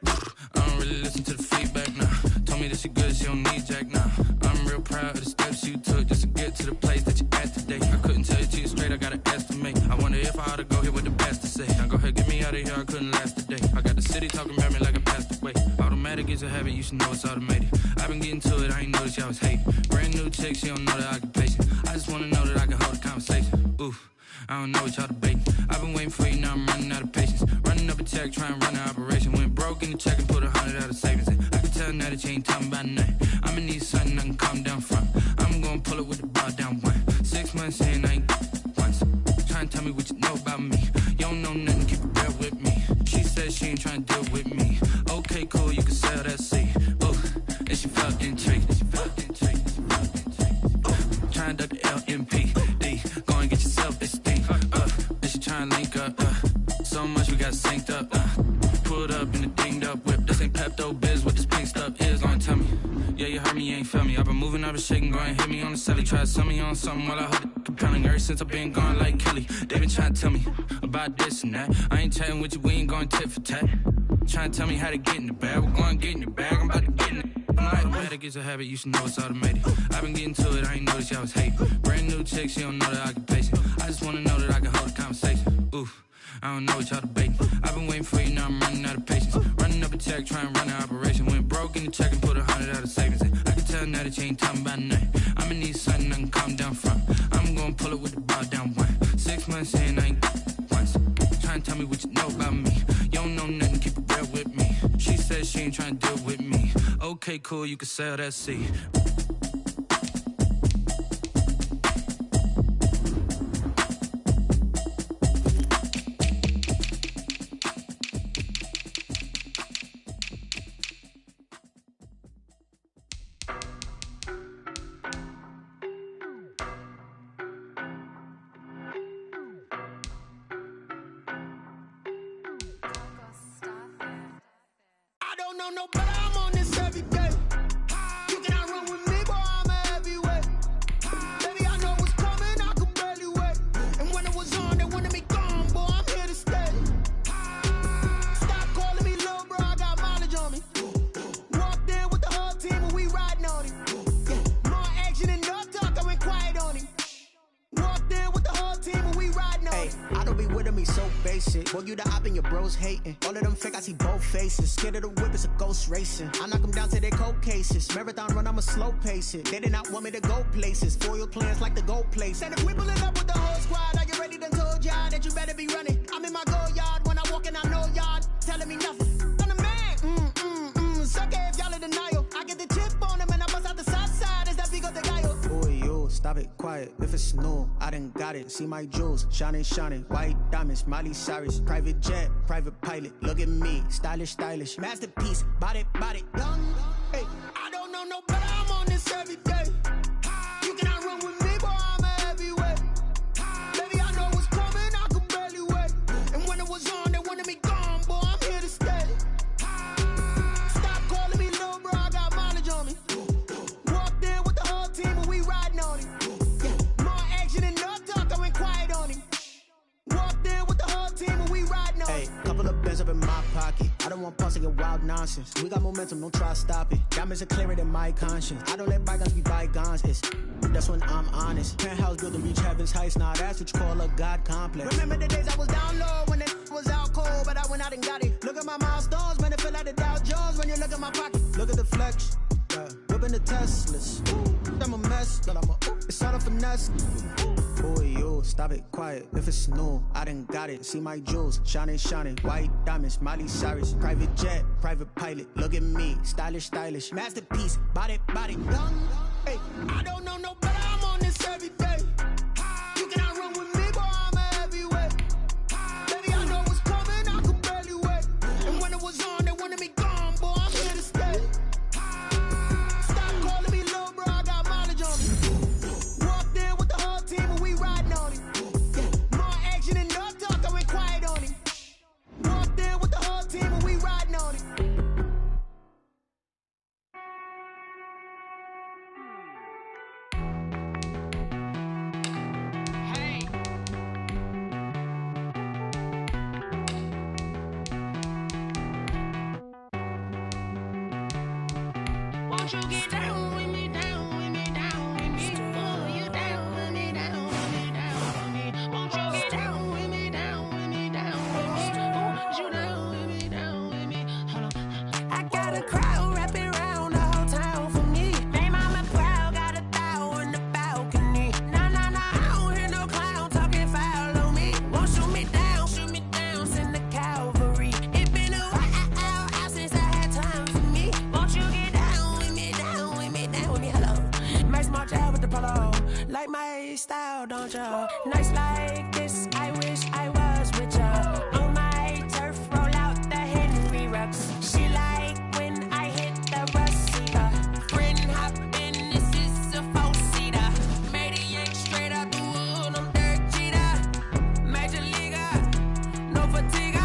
K: I don't really listen to the feedback, nah. Told me that she good, she don't need Jack, nah. I'm real proud of the steps you took just to get to the place that you at today. I couldn't tell you to you straight, I gotta estimate. I wonder if I ought to go here with the best to say. Now go ahead, get me out of here, I couldn't last today. I got the city talking about me like I passed away. Automatic is a habit, you should know it's automated. I've been getting to it, I ain't noticed y'all was hating. Brand new chick, she don't know the occupation. I just wanna know that I can hold a conversation. Oof, I don't know what y'all debating. I've been waiting for you, now I'm running out of patience. Running up a check, trying to run an operation. Went broke in the check and put 100 out of savings in. I can tell now that you ain't talking about nothing. I'ma need something I can calm down from. I'm gonna pull it with the bar down one. 6 months in, I ain't once. Trying to tell me what you know about me. You don't know nothing, keep it real with me. She says she ain't trying to deal with me. Okay, cool, you can sell that seat. Ooh, and she felt intrigued. Trying to duck the LMP. Go and get yourself esteem. And she trying to link up. So much we got synced up. Pulled up in a dinged up whip. This ain't Pepto-Biz, what this pink stuff is. Long tell me. Yeah, you heard me, you ain't felt me. I've been moving, I've been shaking, go and hit me on the celly. Try to sell me on something while I hold it compelling. Ever since I've been gone like Kelly, they been trying to tell me about this and that. I ain't chatting with you, we ain't going tit for tat. Trying to tell me how to get in the bag. We're going to get in the bag, I'm about to get in it. Automatic is a habit, you should know it's automated. I've been getting to it, I ain't noticed y'all was hating. Brand new chick, she don't know the occupation. I just wanna know that I can hold a conversation. Oof, I don't know what y'all debating. I've been waiting for you, now I'm running out of patience. Running up a check, trying to run an operation. Went broke in the check and put 100 out of savings in. I can tell now that you ain't talking about nothing. I'ma need something I can calm down from. I'm gonna pull it with the bar down one. 6 months in, I ain't once. Trying to tell me what you know about me. You don't know nothing, keep it real with me. She says she ain't trying to deal with me. Okay, cool, you can sell that seat.
B: Baby, I know what's coming, I could barely wait. And when it was on
L: with me so basic. Boy, you the op and your bros hating. All of them fake, I see both faces. Scared of the whip, it's a ghost racing. I knock them down to their cold cases. Marathon run, I'ma slow pace it. They did not want me to go places. Foil plans like the gold place. And if we pulling up with the whole squad, are you ready? Done told y'all that you better be running. I'm in my go yard when I walk in, I know y'all telling me nothing. I'm the man. Suck it if y'all in denial. I get the chip on them and I bust out the south side. Is that big of the guy? Boy, yo, stop it, quiet. If it's new, I done got it. See my jewels, shining, white diamonds, Miley Cyrus, private jet, private pilot. Look at me, stylish, masterpiece, body, young. Hey, I don't know no better. I'm on this every day. You cannot run with me, boy. I'm a heavyweight. Baby, I know what's coming. I could barely wait. And when it was on, they wanted me gone, boy. I'm here to stay. Stop calling me little bro. I got mileage on me. Walked in with the whole team and we riding on it. More action and no talk. I went quiet on him. Walked in with the whole team and we riding on it. Hey, couple of bands up in my pocket. I don't want pulse and wild nonsense. We got momentum, don't try to stop it. Diamonds are clearer than my conscience. I don't let bygones be bygones. That's when I'm honest. Penthouse built to reach heaven's heights. Now that's what you call a God complex. Remember the days I was down low when it was out cold, but I went out and got it. Look at my milestones, man, it feel like the Dow Jones when you look at my pocket. Look at the flex, whipping the Teslas. I'm a mess, but it's all a finesse. Boy, yo, stop it, quiet. If it's new, I done got it. See my jewels, shining, white diamonds, Miley Cyrus, private jet, private pilot. Look at me, stylish, masterpiece, body, young. Hey, I don't know no better. I'm on this every day. You cannot run with me, boy. I'm a heavyweight. Baby, I know what's coming. I could barely wait. And when it was on, they wanted me gone, boy. I'm here to stay. Stop calling me little bro. I got mileage on me. Walked in with the whole team and we riding on it. More action and no talk. I went quiet on him. Walked in with the whole team and we riding on it.
I: Won't you get down with me, down with me, down with me? Oh, you down with me, down with me, down with me. Won't you get down with me, down with me, down with me? Oh, you down with me, down with me? Hold on. I got a crowd wrapping around the whole town for me. They mama proud, got a thou on the balcony. Nah, I don't hear no clown talking foul on me. Won't shoot me down, send the cavalry. It been a while since I had time for me. Won't you get down with me, down with me, down with me? Hello. Max March out with the polo. Like my style, don't ya? Nights like this, I wish I was with ya. On my turf, roll out the Henry Rux. She like when I hit the receiver. Friend hop in, this is a four-seater. Made a yank straight out the wood, I'm Derek Jeter. Major leaguer, no fatigue.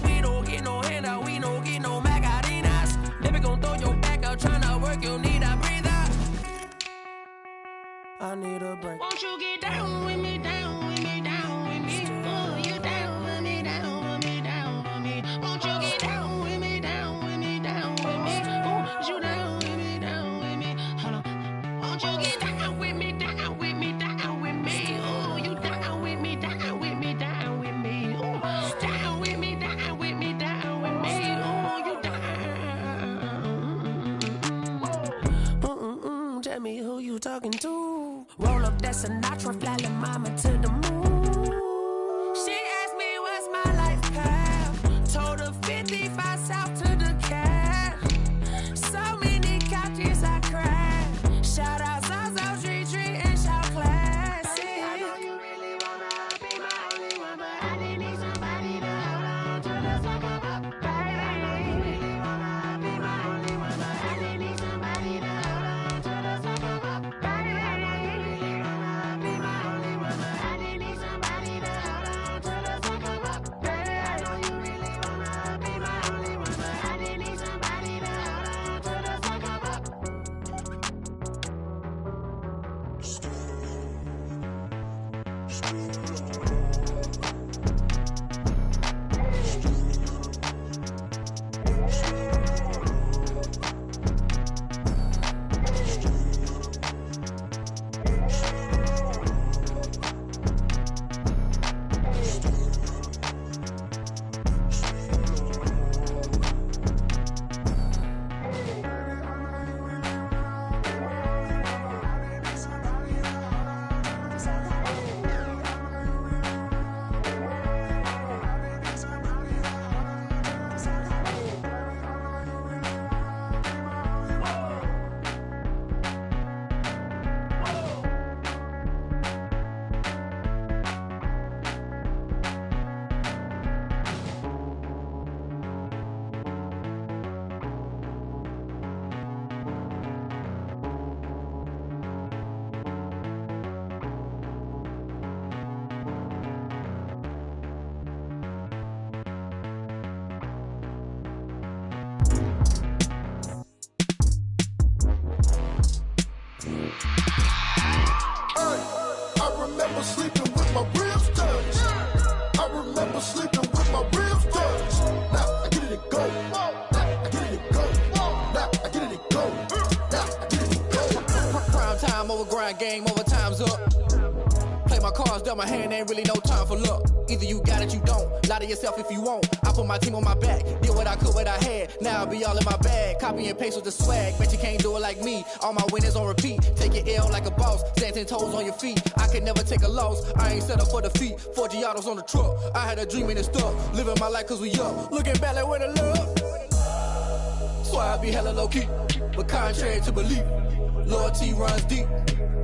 I: We don't get no handout, we don't get no Macarinas. Baby gon' throw your back out, tryna work, you need a breather.
L: I need a break.
I: Won't you get down with me, down with me, down with me? Oh, you down with me, down with me, down with me? Won't you get down with me, down with me, down with me? Oh, you down with me, down with me? Hold on. Won't you get down with me, down with me, down with me? Oh, you down with me, down with me, down with me? Oh, down with me, down with me, down with me? Oh, you down.
G: Tell me who you talking to. Roll up that Sinatra, fly la mama to the moon.
I: She asked me what's my life path.
G: Told her 55 south to the cat. So many couches I cried. Shout out Zazo, Tree, and shout classic.
I: I know you really wanna be my only one, but I didn't need somebody to hold on to the sucker up. Baby, I know you really wanna be my only one, but I didn't need somebody to hold on to the sucker up. Baby, I know you really wanna be my only one, but I didn't need somebody to
B: sleeping with my ribs touched. I remember sleeping with my ribs touched. Now I get it and go. Now I get it and go. Now I get it and go. Now I get it and go.
M: Prime time over grind game, over time's up. Play my cards, dealt my hand, ain't really no time for luck. Either you got it, you don't. Lie to yourself if you won't. I put my team on my back, did what I could, what I had. Now I'll be all in my bag, copy and paste with the swag. Bet you can't do it like me. All my winners on repeat. Take your L like a boss, stand 10 toes on your feet. I can never take a loss. I ain't set up for defeat. 4 Giottos on the truck. I had a dream and it's stuck. Living my life cause we up. Looking back like where the love. So I be hella low key, but contrary to belief, loyalty runs deep.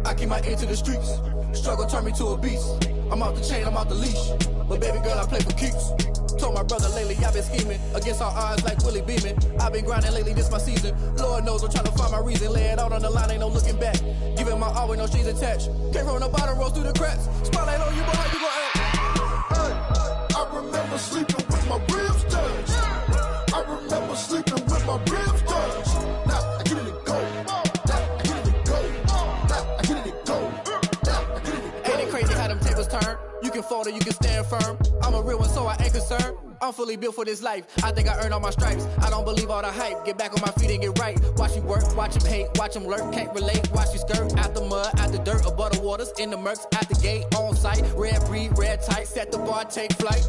M: I keep my ear to the streets. Struggle turned me to a beast. I'm off the chain, I'm off the leash. But baby girl, I play for keeps. Told my brother lately, I've been scheming against all odds like Willie Beeman. I've been grinding lately, this my season. Lord knows I'm trying to find my reason. Lay it out on the line, ain't no looking back. Giving my all with no strings attached. Came from the bottom, rose through the cracks. Spotlight on you, boy, how you gon' act?
B: Hey, I remember sleeping with my ribs touched. I remember sleeping with my ribs touched. Now I get it and go. Now I get it and go. Now I get it and go.
M: Ain't it crazy how them tables turn? You can fold or you can stand firm. I'm a real one, so I ain't concerned. I'm fully built for this life. I think I earned all my stripes. I don't believe all the hype. Get back on my feet and get right. Watch you work, watch him hate, watch him lurk. Can't relate, watch you skirt. Out the mud, out the dirt, above the waters, in the murks, at the gate, on site. Red breed, red tight, set the bar, take flight.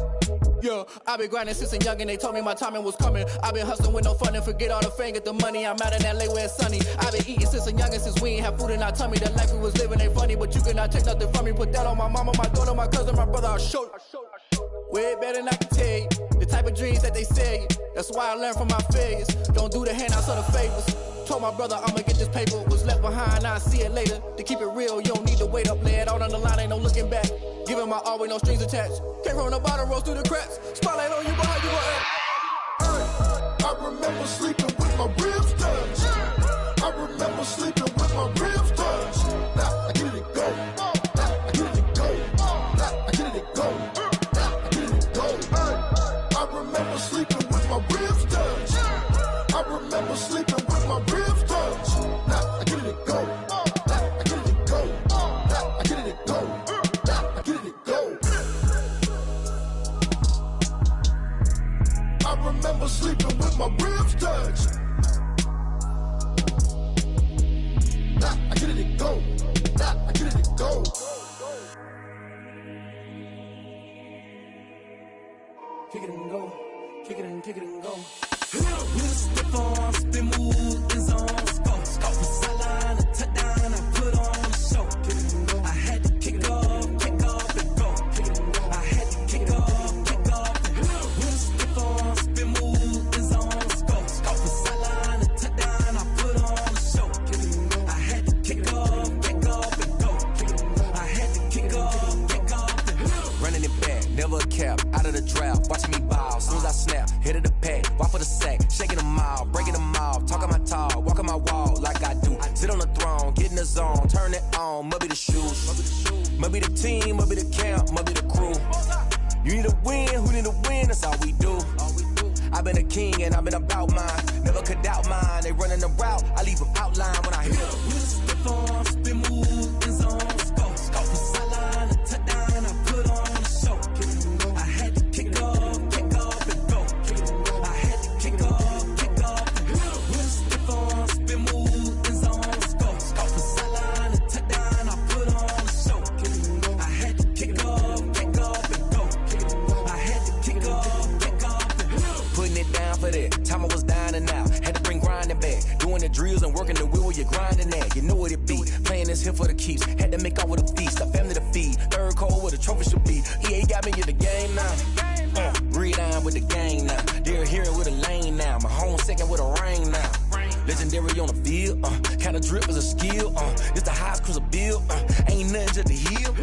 M: Yeah, I've been grinding since a youngin', they told me my timing was coming. I've been hustling with no fun and forget all the fame, get the money. I'm out in LA where it's sunny. I've been eating since a youngin', since we ain't have food in our tummy. The life we was living ain't funny, but you cannot take nothing from me. Put that on my mama, my daughter, my cousin, my brother, I'll show you. Way better than I can tell you. The type of dreams that they sell you. That's why I learned from my failures. Don't do the handouts or the favors. Told my brother I'ma get this paper. Was left behind, I'll see it later. To keep it real, you don't need to wait up. Lay it out on the line, ain't no looking back. Giving my all with no strings attached. Came from the bottom, rose through the cracks. Spotlight on you, but how you gon' act?
B: Hey, I remember sleeping with my ribs touched. I remember sleeping with my ribs touched. Now I get it and go. Now I get it and go. Now I get it and go. Now I get it and go. Hey, I remember sleeping with my ribs touched. I remember sleeping with my ribs touched. Now I get it and go. Now I get it and go. Now I get it and go. Now I get it and go. I remember sleeping with my ribs touched. Now I get it and go. Now I get it and go.
J: Kick it and go. Kick it and go. With a stiff on, spin move, is on, scope. From sideline to touchdown, I put on the show. Kick it and go. I had to kick off and go. Kick it and go. I had to kick off and go. With a stiff on, spin move, is on, scope. From sideline to touchdown, I put on the show. Kick it and go. I had to kick off and go. Kick it and go. I had to kick off and go.
N: Running it back, never a cap, out of the draft. Watch me ball, soon as I snap, hit of the pack, walk for the sack, shaking them out, breaking them off, talking my talk, walking my wall like I do. Sit on the throne, get in the zone, turn it on, must be the shoes, must be the team, must be the camp, must be the crew. You need a win, who need a win, that's all we do. I've been a king and I've been about mine, never could doubt mine. They running the route, I leave them outline when I hit them.
J: With a stiff on, spin move, is on, scope. From sideline to touchdown, I put on the show. I had to kick off and go. I had to kick off and go. With a stiff on, spin move, is on, scope. From sideline to touchdown, I put on the show. I had to kick off and go. I had to kick off and go.
N: Putting it down for that, time I was dying and out. Had to bring grinding back, doing the drills and working the wheel where you're grinding at. You know what it be, playing this here for the keeps. Had to make out with a feast, a family to feed. Third cold where the trophy should be. EA got me in the game now. Read on with the game now. They're hearing with a lane now. My home second with a rain now. Legendary on the field, kind of drip is a skill. It's the highest cruiser bill, ain't nothing just to heal.